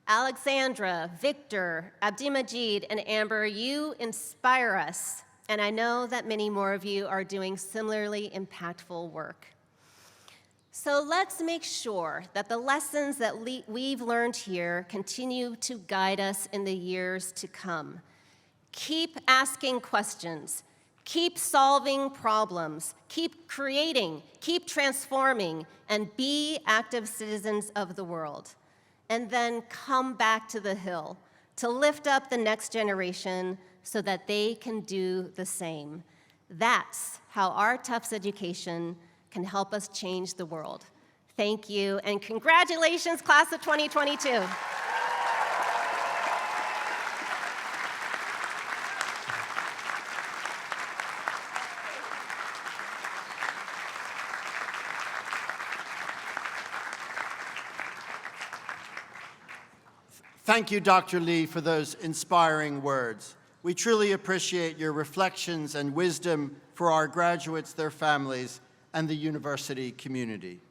Alexandra, Victor, Abdi Majid, and Amber, you inspire us, and I know that many more of you are doing similarly impactful work. So let's make sure that the lessons that we've learned here continue to guide us in the years to come. Keep asking questions. Keep solving problems, keep creating, keep transforming, and be active citizens of the world. And then come back to the Hill to lift up the next generation so that they can do the same. That's how our Tufts education can help us change the world. Thank you, and congratulations, class of 2022. Thank you, Dr. Lee, for those inspiring words. We truly appreciate your reflections and wisdom for our graduates, their families, and the university community.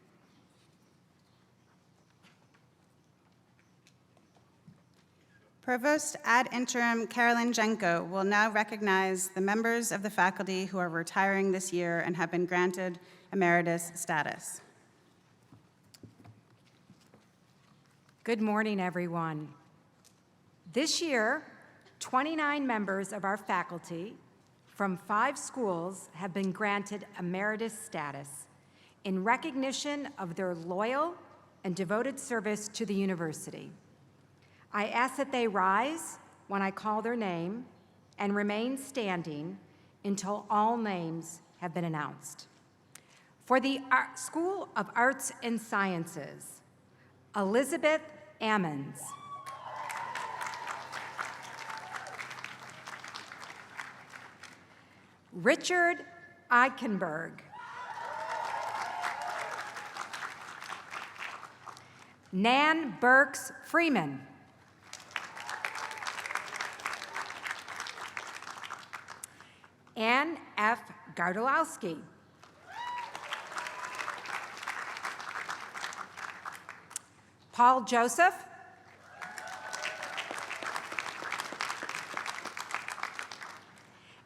Provost ad interim Carolyn Jenko will now recognize the members of the faculty who are retiring this year and have been granted emeritus status. Good morning, everyone. This year, 29 members of our faculty from 5 schools have been granted emeritus status in recognition of their loyal and devoted service to the university. I ask that they rise when I call their name and remain standing until all names have been announced. For the School of Arts and Sciences, Elizabeth Ammons. Richard Eichenberg. Nan Burks Freeman. Ann F. Gardolowski. Paul Joseph.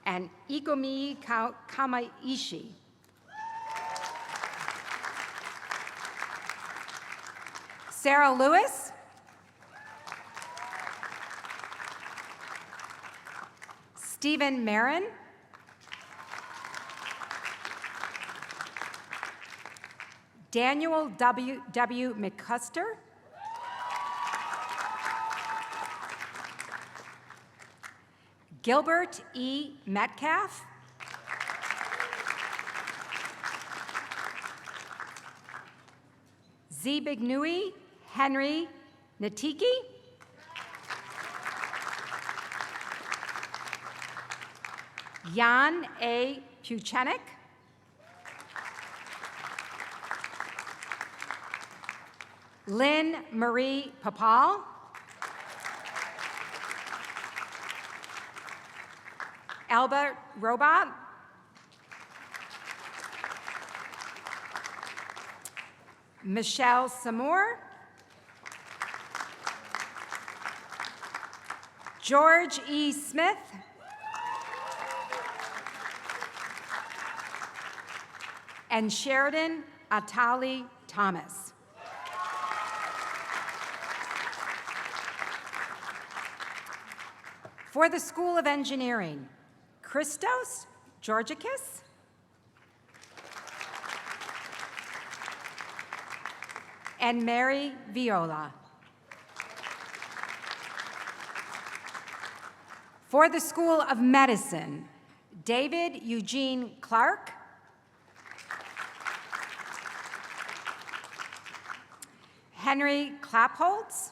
And Ikomi Kamaishi. Sarah Lewis. Stephen Marin. Daniel W. McCuster. Gilbert E. Metcalf. Zibignui Henry Natiki. Jan A. Puchenik. Lynn Marie Papal. Albert Robot. Michelle Samore. George E. Smith. And Sheridan Atali Thomas. For the School of Engineering, Christos Georgikis. And Mary Viola. For the School of Medicine, David Eugene Clark. Henry Klappholtz.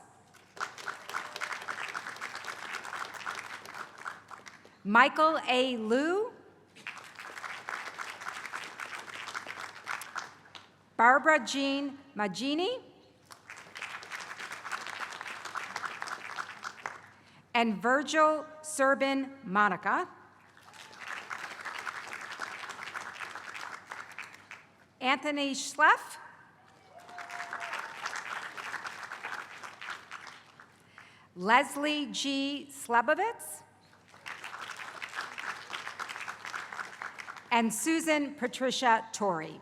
Michael A. Liu. Barbara Jean Magini. And Virgil Serbin Monica. Anthony Schleff. Leslie G. Slebovitz. And Susan Patricia Torrey.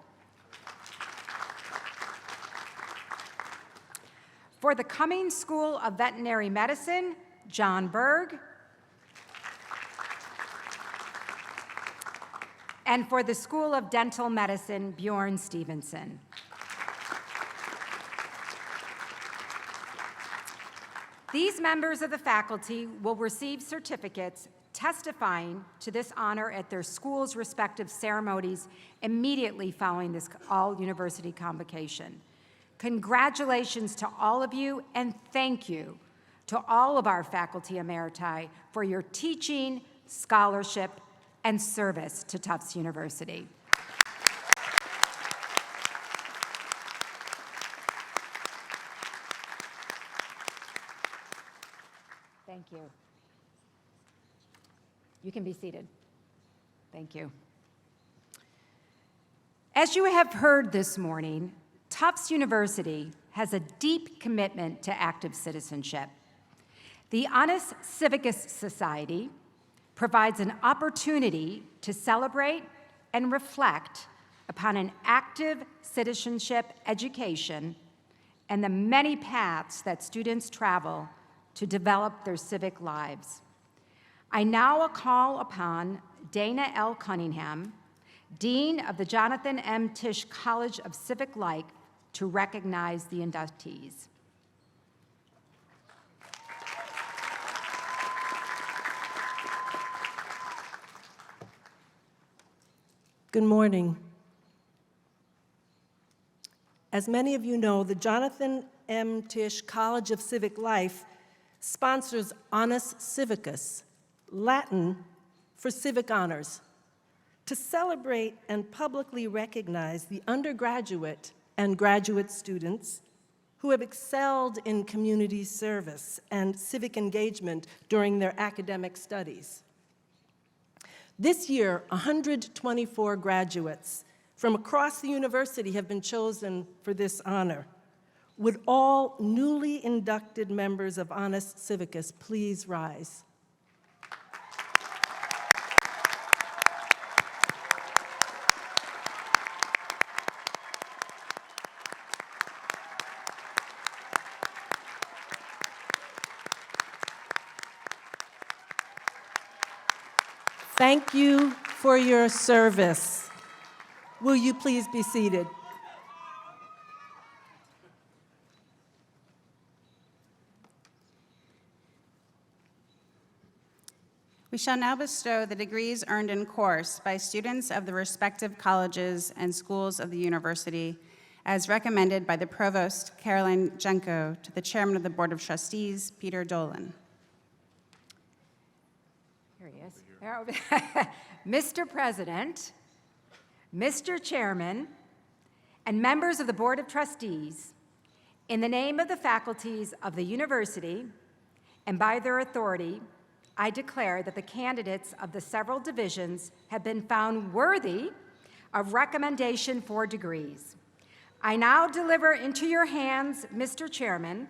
For the Cummings School of Veterinary Medicine, John Berg. And for the School of Dental Medicine, Bjorn Stevenson. These members of the faculty will receive certificates testifying to this honor at their school's respective ceremonies immediately following this all-university convocation. Congratulations to all of you, and thank you to all of our faculty emeriti for your teaching, scholarship, and service to Tufts University. Thank you. You can be seated. Thank you. As you have heard this morning, Tufts University has a deep commitment to active citizenship. The Honest Civicus Society provides an opportunity to celebrate and reflect upon an active citizenship education and the many paths that students travel to develop their civic lives. I now call upon Dana L. Cunningham, Dean of the Jonathan M. Tisch College of Civic Life, to recognize the inductees. Good morning. As many of you know, the Jonathan M. Tisch College of Civic Life sponsors Honus Civicus, Latin for civic honors, to celebrate and publicly recognize the undergraduate and graduate students who have excelled in community service and civic engagement during their academic studies. This year, 124 graduates from across the university have been chosen for this honor. Would all newly inducted members of Honus Civicus please rise? Thank you for your service. Will you please be seated? We shall now bestow the degrees earned in course by students of the respective colleges and schools of the university, as recommended by the Provost, Caroline Jenko, to the Chairman of the Board of Trustees, Peter Dolan. Here he is. Mr. President, Mr. Chairman, and members of the Board of Trustees, in the name of the faculties of the university and by their authority, I declare that the candidates of the several divisions have been found worthy of recommendation for degrees. I now deliver into your hands, Mr. Chairman,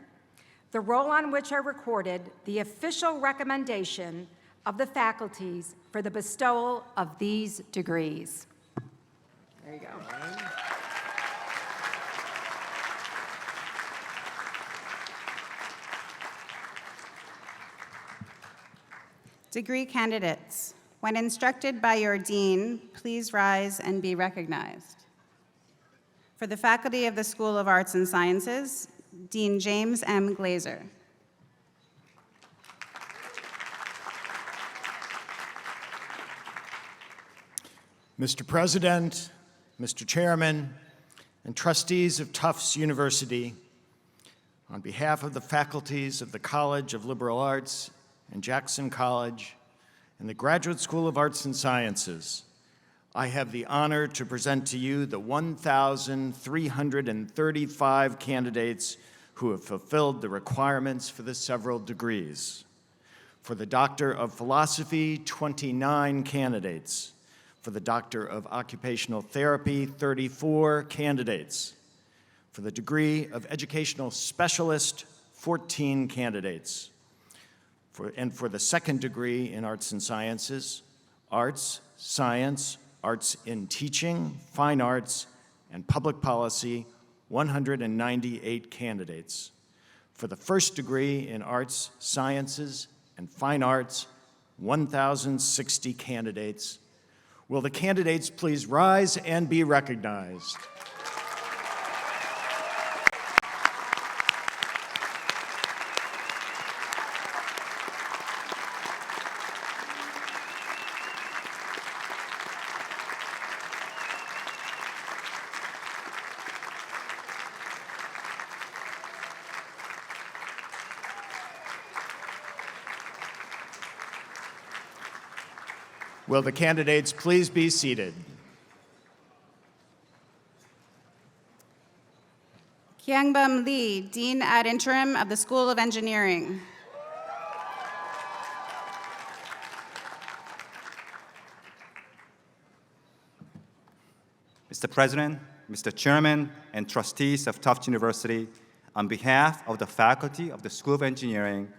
the roll on which are recorded the official recommendation of the faculties for the bestowal of these degrees. There you go. Degree candidates, when instructed by your dean, please rise and be recognized. For the faculty of the School of Arts and Sciences, Dean James M. Glazer. Mr. President, Mr. Chairman, and trustees of Tufts University, on behalf of the faculties of the College of Liberal Arts and Jackson College and the Graduate School of Arts and Sciences, I have the honor to present to you the 1,335 candidates who have fulfilled the requirements for the several degrees. For the Doctor of Philosophy, 29 candidates. For the Doctor of Occupational Therapy, 34 candidates. For the degree of Educational Specialist, 14 candidates. And for the second degree in Arts and Sciences, Arts, Science, Arts in Teaching, Fine Arts, and Public Policy, 198 candidates. For the first degree in Arts, Sciences, and Fine Arts, 1,060 candidates. Will the candidates please rise and be recognized? Will the candidates please be seated? Kyungbum Lee, Dean ad interim of the School of Engineering. Mr. President, Mr. Chairman, and trustees of Tufts University, on behalf of the faculty of the School of Engineering,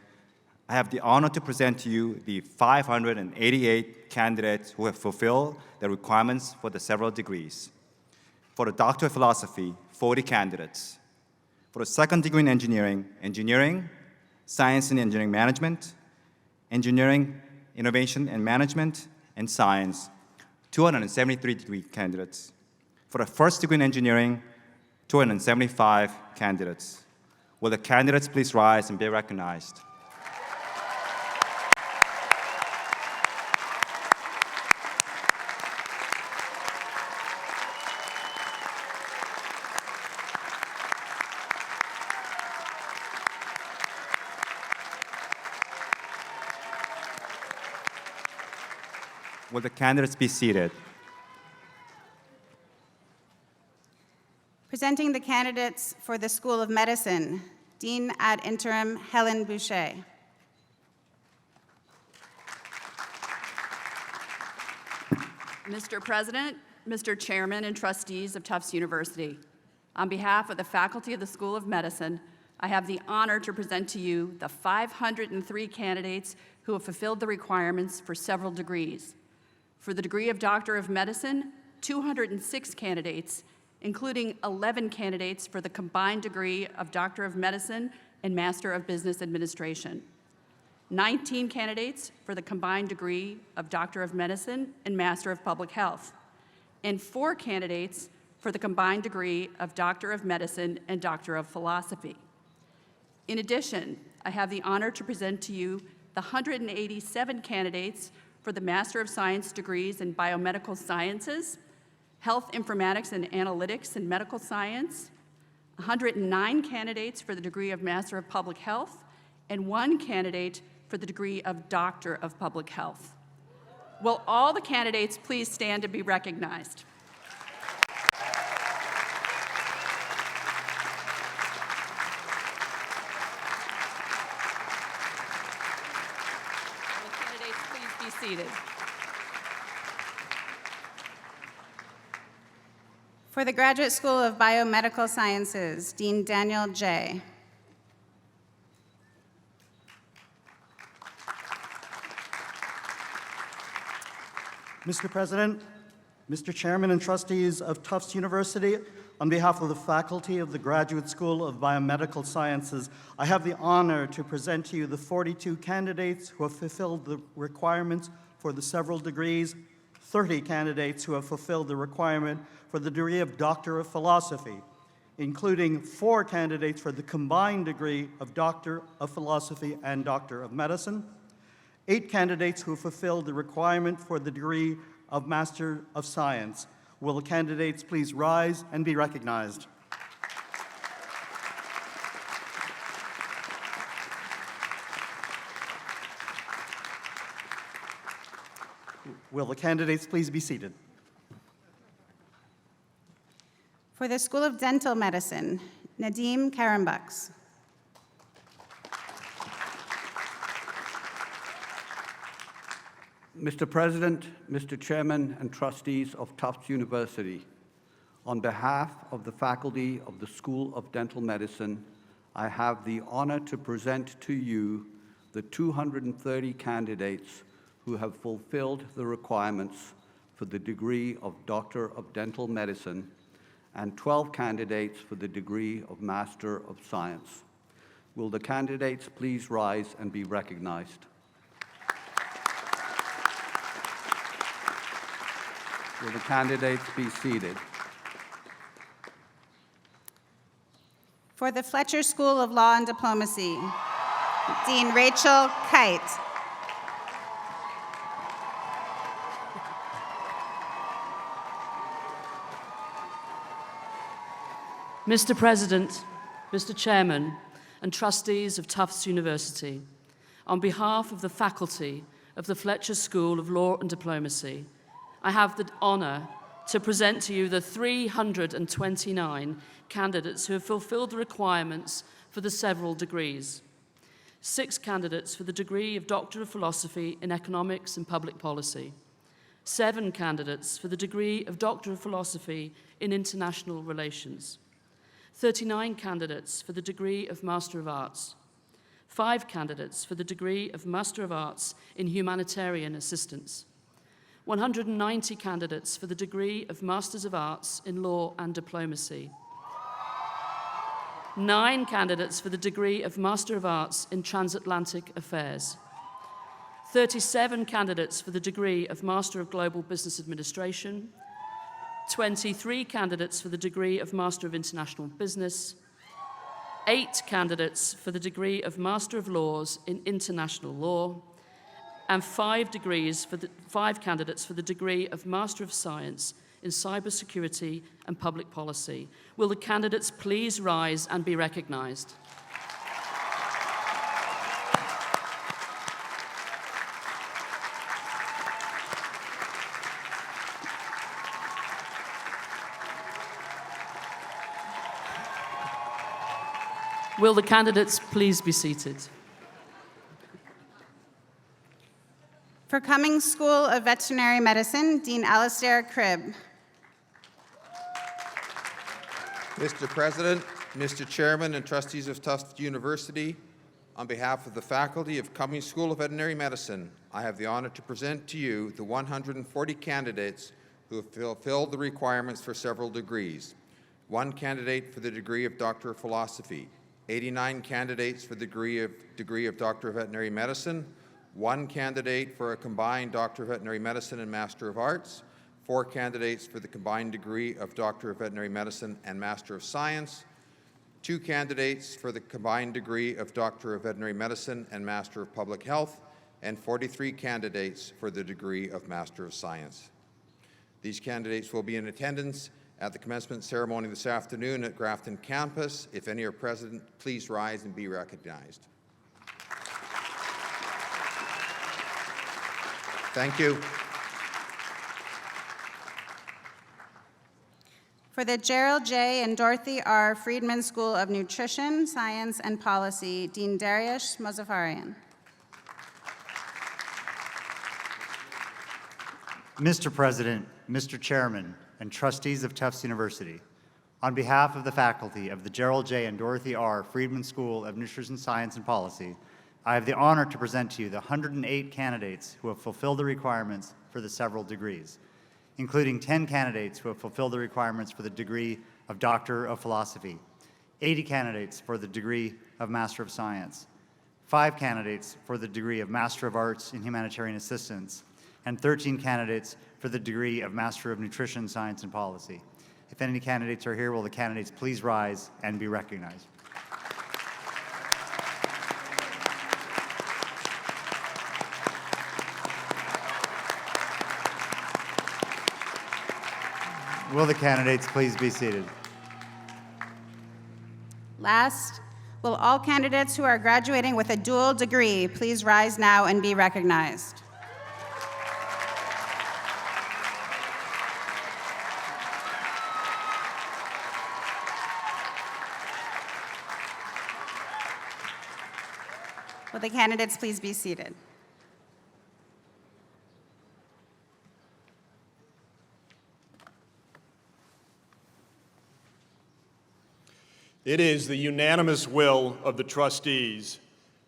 I have the honor to present to you the 588 candidates who have fulfilled the requirements for the several degrees. For the Doctor of Philosophy, 40 candidates. For the second degree in Engineering, Engineering, Science and Engineering Management, Engineering, Innovation and Management, and Science, 273 degree candidates. For the first degree in Engineering, 275 candidates. Will the candidates please rise and be recognized? Will the candidates be seated? Presenting the candidates for the School of Medicine, Dean ad interim Helen Boucher. Mr. President, Mr. Chairman, and trustees of Tufts University, on behalf of the faculty of the School of Medicine, I have the honor to present to you the 503 candidates who have fulfilled the requirements for several degrees. For the degree of Doctor of Medicine, 206 candidates, including 11 candidates for the combined degree of Doctor of Medicine and Master of Business Administration. 19 candidates for the combined degree of Doctor of Medicine and Master of Public Health, and 4 candidates for the combined degree of Doctor of Medicine and Doctor of Philosophy. In addition, I have the honor to present to you the 187 candidates for the Master of Science degrees in Biomedical Sciences, Health Informatics and Analytics in Medical Science, 109 candidates for the degree of Master of Public Health, and 1 candidate for the degree of Doctor of Public Health. Will all the candidates please stand to be recognized? seated. For the Graduate School of Biomedical Sciences, Dean Daniel J. Mr. President, Mr. Chairman and trustees of Tufts University, on behalf of the faculty of the Graduate School of Biomedical Sciences, I have the honor to present to you the 42 candidates who have fulfilled the requirements for the several degrees, 30 candidates who have fulfilled the requirement for the degree of Doctor of Philosophy, including 4 candidates for the combined degree of Doctor of Philosophy and Doctor of Medicine, 8 candidates who fulfilled the requirement for the degree of Master of Science. Will the candidates please rise and be recognized? Will the candidates please be seated? For the School of Dental Medicine, Nadim Karambaks. Mr. President, Mr. Chairman, and trustees of Tufts University, on behalf of the faculty of the School of Dental Medicine, I have the honor to present to you the 230 candidates who have fulfilled the requirements for the degree of Doctor of Dental Medicine and 12 candidates for the degree of Master of Science. Will the candidates please rise and be recognized? Will the candidates be seated? For the Fletcher School of Law and Diplomacy, Dean Rachel Kite. Mr. President, Mr. Chairman, and trustees of Tufts University, on behalf of the faculty of the Fletcher School of Law and Diplomacy, I have the honor to present to you the 329 candidates who have fulfilled the requirements for the several degrees. 6 candidates for the degree of Doctor of Philosophy in Economics and Public Policy. 7 candidates for the degree of Doctor of Philosophy in International Relations. 39 candidates for the degree of Master of Arts. 5 candidates for the degree of Master of Arts in Humanitarian Assistance. 190 candidates for the degree of Masters of Arts in Law and Diplomacy. 9 candidates for the degree of Master of Arts in Transatlantic Affairs. 37 candidates for the degree of Master of Global Business Administration. 23 candidates for the degree of Master of International Business. 8 candidates for the degree of Master of Laws in International Law. And 5 candidates for the degree of Master of Science in Cybersecurity and Public Policy. Will the candidates please rise and be recognized? Will the candidates please be seated? For Cummings School of Veterinary Medicine, Dean Alastair Cribb. Mr. President, Mr. Chairman, and trustees of Tufts University, on behalf of the faculty of Cummings School of Veterinary Medicine, I have the honor to present to you the 140 candidates who have fulfilled the requirements for several degrees. 1 candidate for the degree of Doctor of Philosophy, 89 candidates for the degree of Doctor of Veterinary Medicine, 1 candidate for a combined Doctor of Veterinary Medicine and Master of Arts, 4 candidates for the combined degree of Doctor of Veterinary Medicine and Master of Science, 2 candidates for the combined degree of Doctor of Veterinary Medicine and Master of Public Health, and 43 candidates for the degree of Master of Science. These candidates will be in attendance at the commencement ceremony this afternoon at Grafton campus. If any are present, please rise and be recognized. Thank you. For the Gerald J. and Dorothy R. Friedman School of Nutrition, Science, and Policy, Dean Dariush Mozaffarian. Mr. President, Mr. Chairman, and trustees of Tufts University, on behalf of the faculty of the Gerald J. and Dorothy R. Friedman School of Nutrition Science and Policy, I have the honor to present to you the 108 candidates who have fulfilled the requirements for the several degrees, including 10 candidates who have fulfilled the requirements for the degree of Doctor of Philosophy, 80 candidates for the degree of Master of Science, 5 candidates for the degree of Master of Arts in Humanitarian Assistance, and 13 candidates for the degree of Master of Nutrition Science and Policy. If any candidates are here, will the candidates please rise and be recognized? Will the candidates please be seated? Last, will all candidates who are graduating with a dual degree please rise now and be recognized? Will the candidates please be seated? It is the unanimous will of the trustees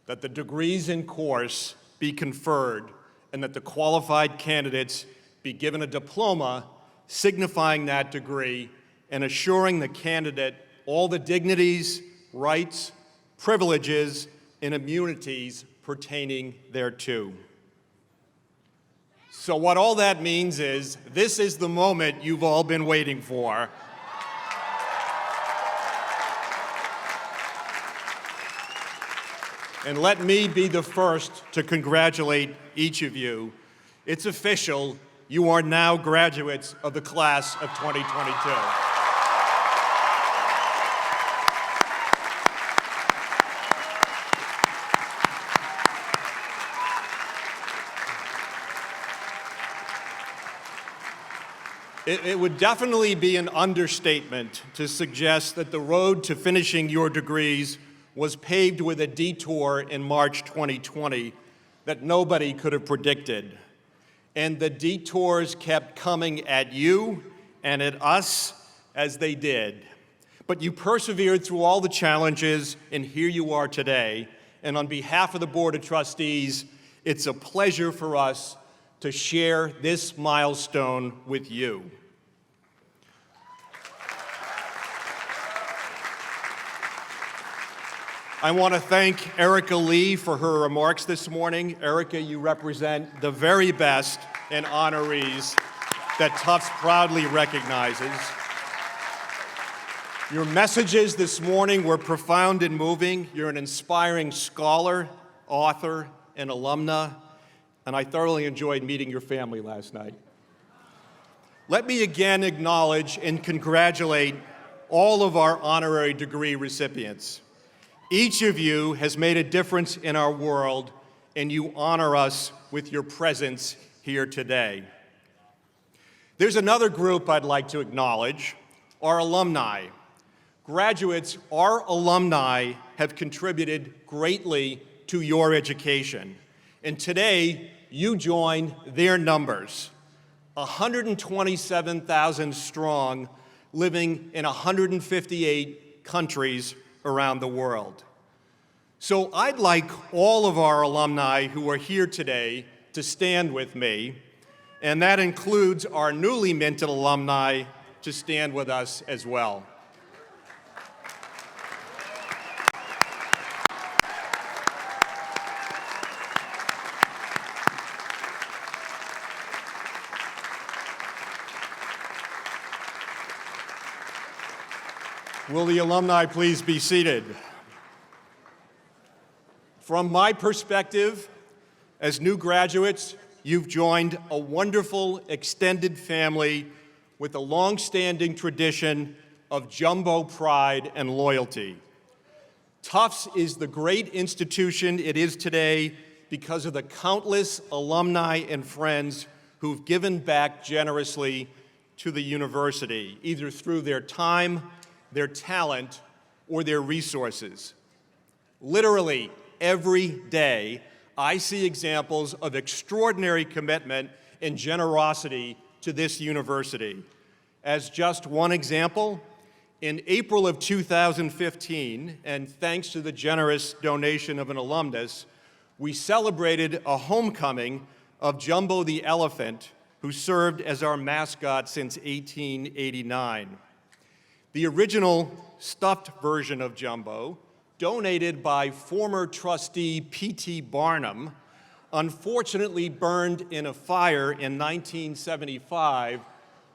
that the degrees in course be conferred and that the qualified candidates be given a diploma signifying that degree and assuring the candidate all the dignities, rights, privileges, and immunities pertaining thereto. So what all that means is this is the moment you've all been waiting for. And let me be the first to congratulate each of you. It's official, you are now graduates of the class of 2022. It would definitely be an understatement to suggest that the road to finishing your degrees was paved with a detour in March 2020 that nobody could have predicted. And the detours kept coming at you and at us as they did. But you persevered through all the challenges, and here you are today. And on behalf of the Board of Trustees, it's a pleasure for us to share this milestone with you. I want to thank Erica Lee for her remarks this morning. Erica, you represent the very best in honorees that Tufts proudly recognizes. Your messages this morning were profound and moving. You're an inspiring scholar, author, and alumna, and I thoroughly enjoyed meeting your family last night. Let me again acknowledge and congratulate all of our honorary degree recipients. Each of you has made a difference in our world, and you honor us with your presence here today. There's another group I'd like to acknowledge, our alumni. Graduates, our alumni have contributed greatly to your education, and today you join their numbers, 127,000 strong, living in 158 countries around the world. So I'd like all of our alumni who are here today to stand with me, and that includes our newly minted alumni to stand with us as well. Will the alumni please be seated? From my perspective, as new graduates, you've joined a wonderful extended family with a long-standing tradition of jumbo pride and loyalty. Tufts is the great institution it is today because of the countless alumni and friends who've given back generously to the university, either through their time, their talent, or their resources. Literally, every day, I see examples of extraordinary commitment and generosity to this university. As just one example, in April of 2015, and thanks to the generous donation of an alumnus, we celebrated a homecoming of Jumbo the elephant, who served as our mascot since 1889. The original stuffed version of Jumbo, donated by former trustee P.T. Barnum, unfortunately burned in a fire in 1975,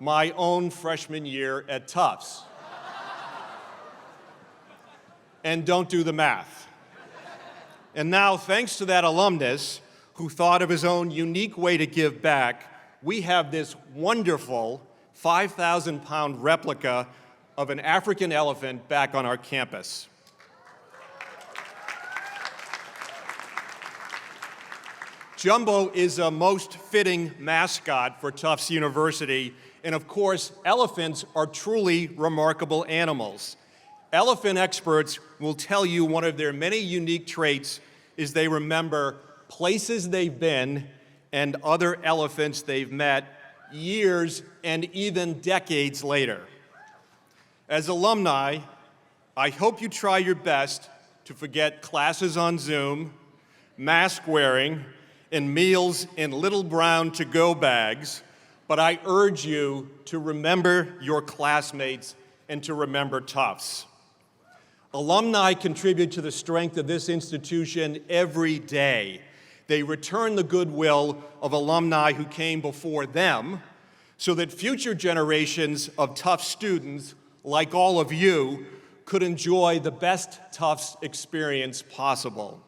my own freshman year at Tufts. And don't do the math. And now, thanks to that alumnus who thought of his own unique way to give back, we have this wonderful 5,000-pound replica of an African elephant back on our campus. Jumbo is a most fitting mascot for Tufts University, and of course, elephants are truly remarkable animals. Elephant experts will tell you one of their many unique traits is they remember places they've been and other elephants they've met years and even decades later. As alumni, I hope you try your best to forget classes on Zoom, mask wearing, and meals in little brown to-go bags, but I urge you to remember your classmates and to remember Tufts. Alumni contribute to the strength of this institution every day. They return the goodwill of alumni who came before them so that future generations of Tufts students, like all of you, could enjoy the best Tufts experience possible.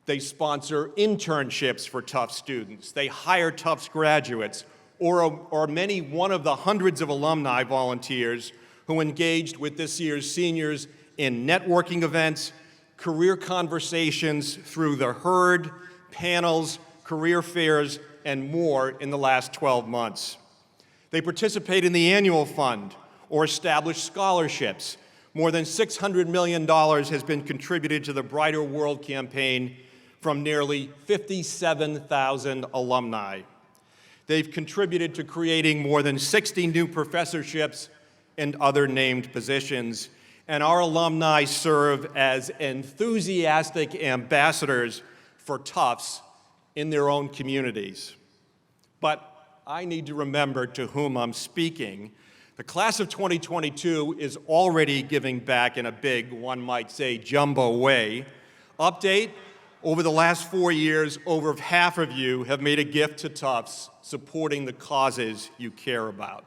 They sponsor internships for Tufts students. They hire Tufts graduates, or many one of the hundreds of alumni volunteers who engaged with this year's seniors in networking events, career conversations through the Herd, panels, career fairs, and more in the last 12 months. They participate in the annual fund or establish scholarships. More than $600 million has been contributed to the Brighter World campaign from nearly 57,000 alumni. They've contributed to creating more than 60 new professorships and other named positions. And our alumni serve as enthusiastic ambassadors for Tufts in their own communities. But I need to remember to whom I'm speaking. The class of 2022 is already giving back in a big, one might say, jumbo way. Update, over the last 4 years, over half of you have made a gift to Tufts supporting the causes you care about.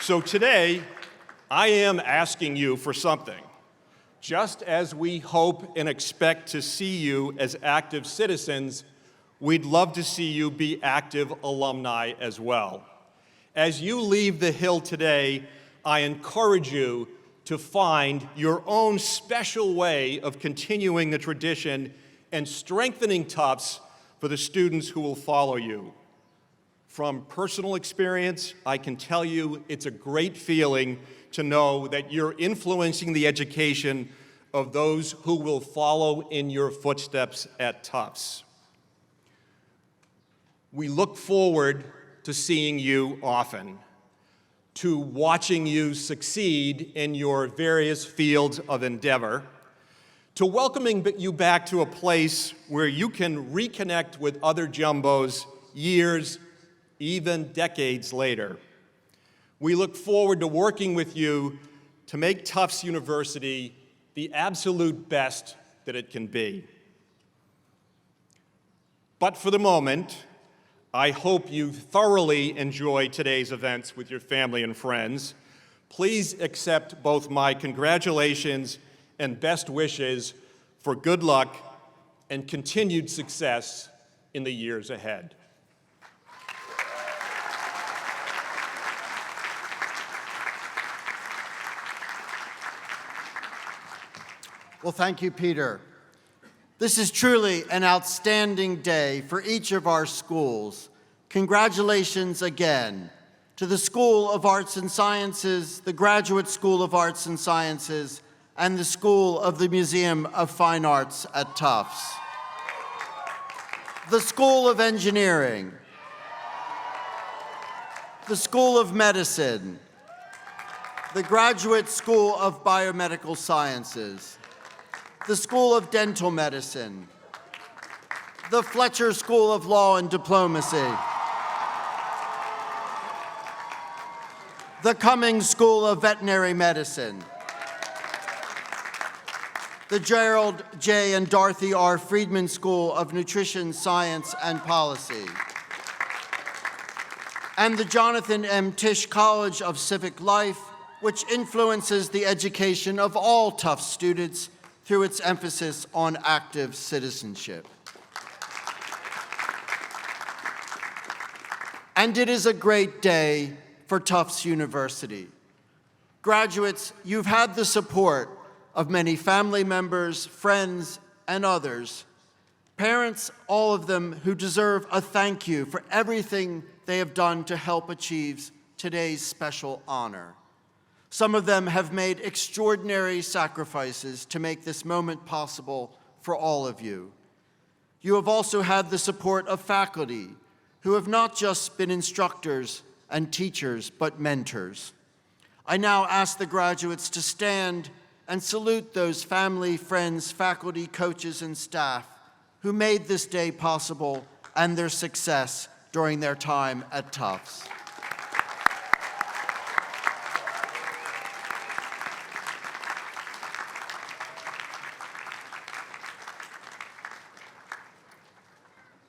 So today, I am asking you for something. Just as we hope and expect to see you as active citizens, we'd love to see you be active alumni as well. As you leave the Hill today, I encourage you to find your own special way of continuing the tradition and strengthening Tufts for the students who will follow you. From personal experience, I can tell you it's a great feeling to know that you're influencing the education of those who will follow in your footsteps at Tufts. We look forward to seeing you often, to watching you succeed in your various fields of endeavor, to welcoming you back to a place where you can reconnect with other jumbos years, even decades later. We look forward to working with you to make Tufts University the absolute best that it can be. But for the moment, I hope you thoroughly enjoy today's events with your family and friends. Please accept both my congratulations and best wishes for good luck and continued success in the years ahead. Well, thank you, Peter. This is truly an outstanding day for each of our schools. Congratulations again to the School of Arts and Sciences, the Graduate School of Arts and Sciences, and the School of the Museum of Fine Arts at Tufts, the School of Engineering, the School of Medicine, the Graduate School of Biomedical Sciences, the School of Dental Medicine, the Fletcher School of Law and Diplomacy, the Cummings School of Veterinary Medicine, the Gerald J. and Dorothy R. Friedman School of Nutrition, Science, and Policy, and the Jonathan M. Tisch College of Civic Life, which influences the education of all Tufts students through its emphasis on active citizenship. And it is a great day for Tufts University. Graduates, you've had the support of many family members, friends, and others. Parents, all of them, who deserve a thank you for everything they have done to help achieve today's special honor. Some of them have made extraordinary sacrifices to make this moment possible for all of you. You have also had the support of faculty who have not just been instructors and teachers, but mentors. I now ask the graduates to stand and salute those family, friends, faculty, coaches, and staff who made this day possible and their success during their time at Tufts.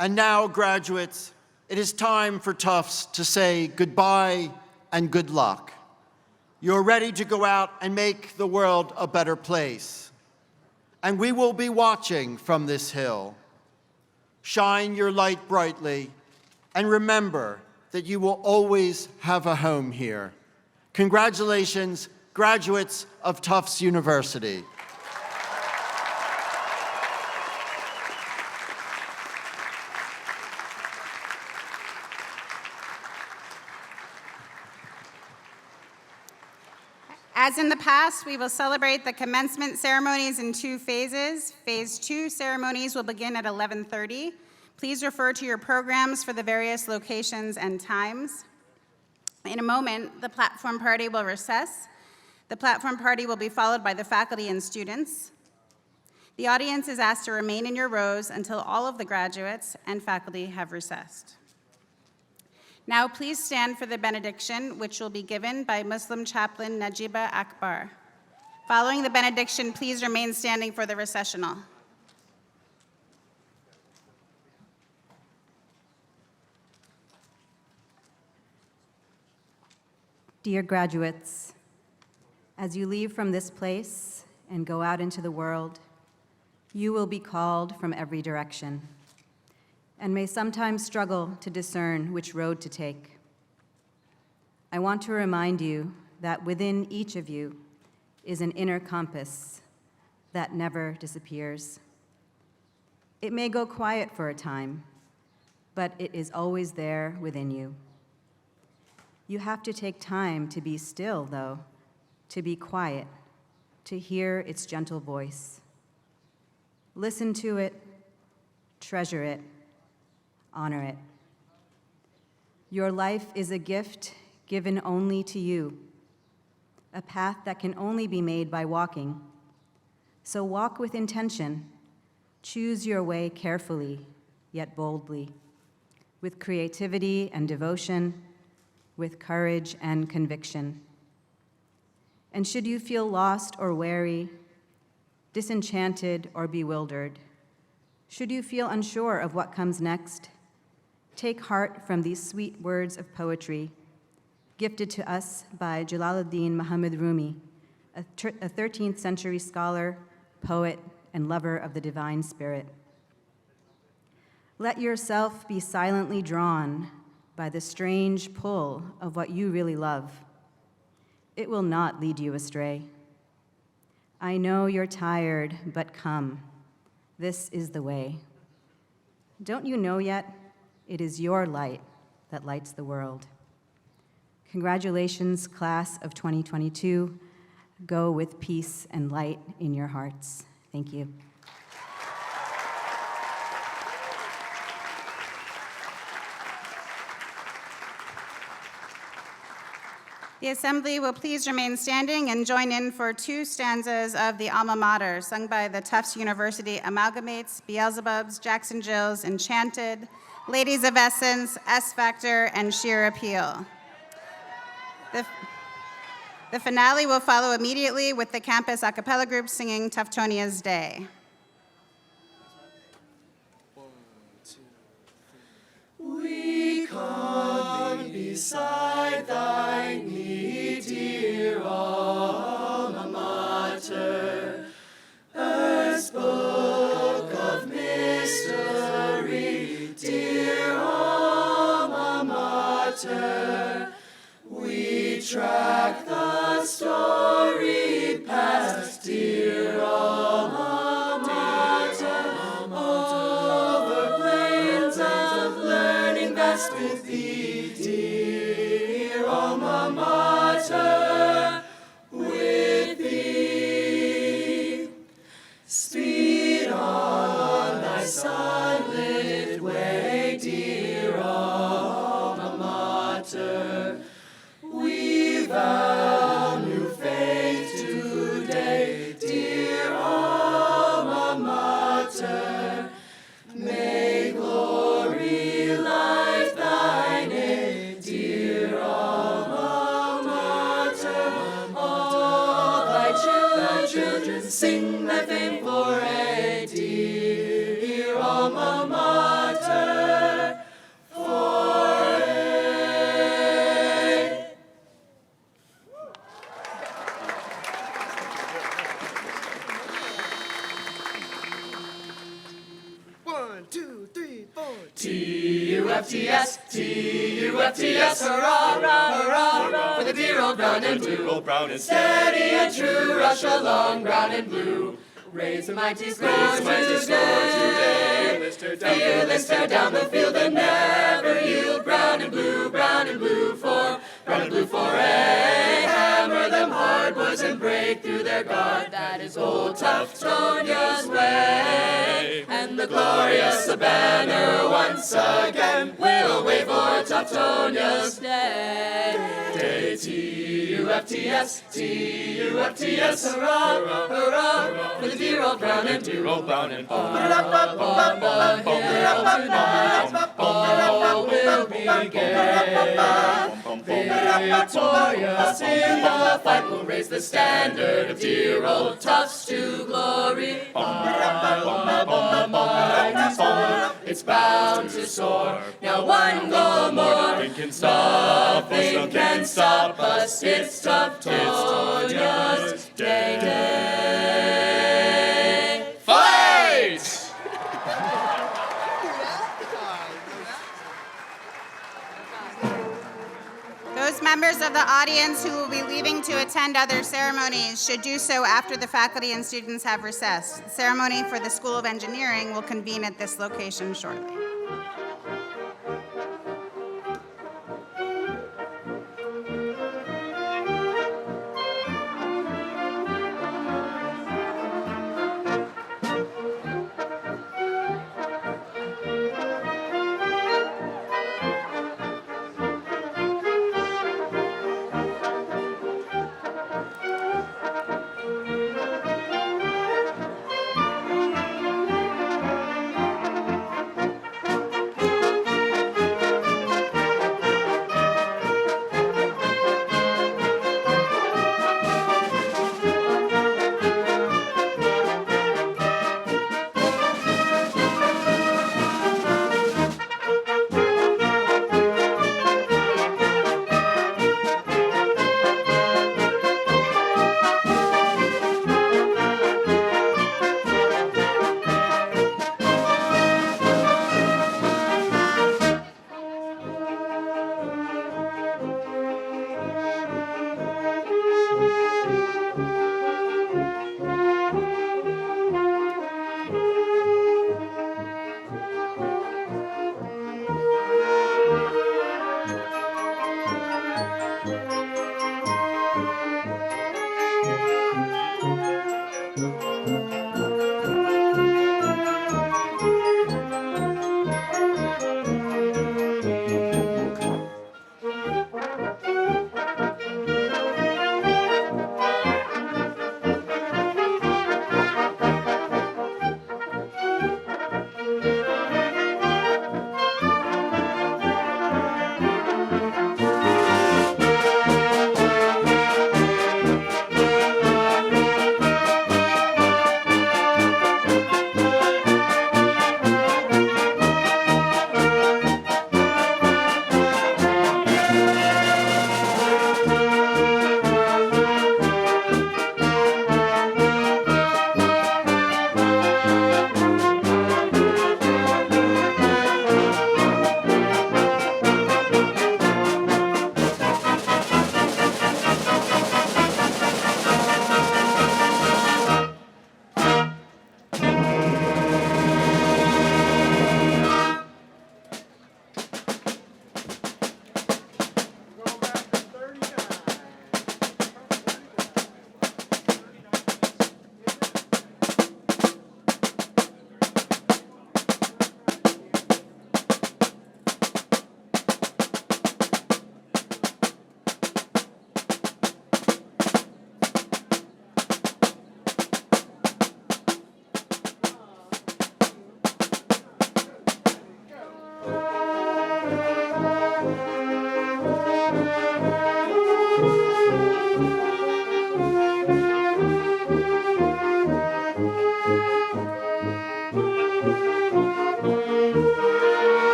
And now, graduates, it is time for Tufts to say goodbye and good luck. You're ready to go out and make the world a better place. And we will be watching from this hill. Shine your light brightly, and remember that you will always have a home here. Congratulations, graduates of Tufts University. As in the past, we will celebrate the commencement ceremonies in two phases. Phase 2 ceremonies will begin at 11:30. Please refer to your programs for the various locations and times. In a moment, the platform party will recess. The platform party will be followed by the faculty and students. The audience is asked to remain in your rows until all of the graduates and faculty have recessed. Now please stand for the benediction, which will be given by Muslim chaplain Najiba Akbar. Following the benediction, please remain standing for the recessional. Dear graduates, as you leave from this place and go out into the world, you will be called from every direction and may sometimes struggle to discern which road to take. I want to remind you that within each of you is an inner compass that never disappears. It may go quiet for a time, but it is always there within you. You have to take time to be still, though, to be quiet, to hear its gentle voice. Listen to it, treasure it, honor it. Your life is a gift given only to you, a path that can only be made by walking. So walk with intention, choose your way carefully, yet boldly, with creativity and devotion, with courage and conviction. And should you feel lost or weary, disenchanted or bewildered, should you feel unsure of what comes next, take heart from these sweet words of poetry gifted to us by Jalaluddin Muhammad Rumi, a 13th century scholar, poet, and lover of the divine spirit. Let yourself be silently drawn by the strange pull of what you really love. It will not lead you astray. I know you're tired, but come. This is the way. Don't you know yet? It is your light that lights the world. Congratulations, class of 2022. Go with peace and light in your hearts. Thank you. The Assembly will please remain standing and join in for 2 stanzas of the Alma Mater, sung by the Tufts University Amalgamates, Beelzebubs, Jackson Jills, Enchanted, Ladies of Essence, S Factor, and Sheer Appeal. The finale will follow immediately with the campus a cappella group singing Tuftonia's Day. We come beside thy knee, dear alma mater, Earth's book of mystery, dear alma mater. We track the storied past, dear alma mater, over plains of learning vast with thee, dear alma mater, with thee. Speed on thy sunlit way, dear alma mater. We vow new faith today, dear alma mater. May glory light thy name, dear alma mater. All thy children sing thy fame for aye, dear alma mater. For aye. One, two, three, four. T-U-F-T-S, T-U-F-T-S, hurrah, hurrah, hurrah, hurrah, for the dear old brown and blue, steady and true, rush along, brown and blue. Raise the mighty score today, fearless tear down the field and never yield, brown and blue for, brown and blue for aye. Hammer them hard, boys, and break through their guard, that is old Tuftonia's way. And the glorious banner once again will wave o'er Tuftonia's day. Day, T-U-F-T-S, T-U-F-T-S, hurrah, hurrah, hurrah, for the dear old brown and blue, on the hill tonight, all will be gay. Victorious in the fight, will raise the standard of dear old Tufts to glory. Mighty sport, it's bound to soar. Now one goal more, nothing can stop us. It's Tuftonia's day. Fight! Those members of the audience who will be leaving to attend other ceremonies should do so after the faculty and students have recessed. The ceremony for the School of Engineering will convene at this location shortly.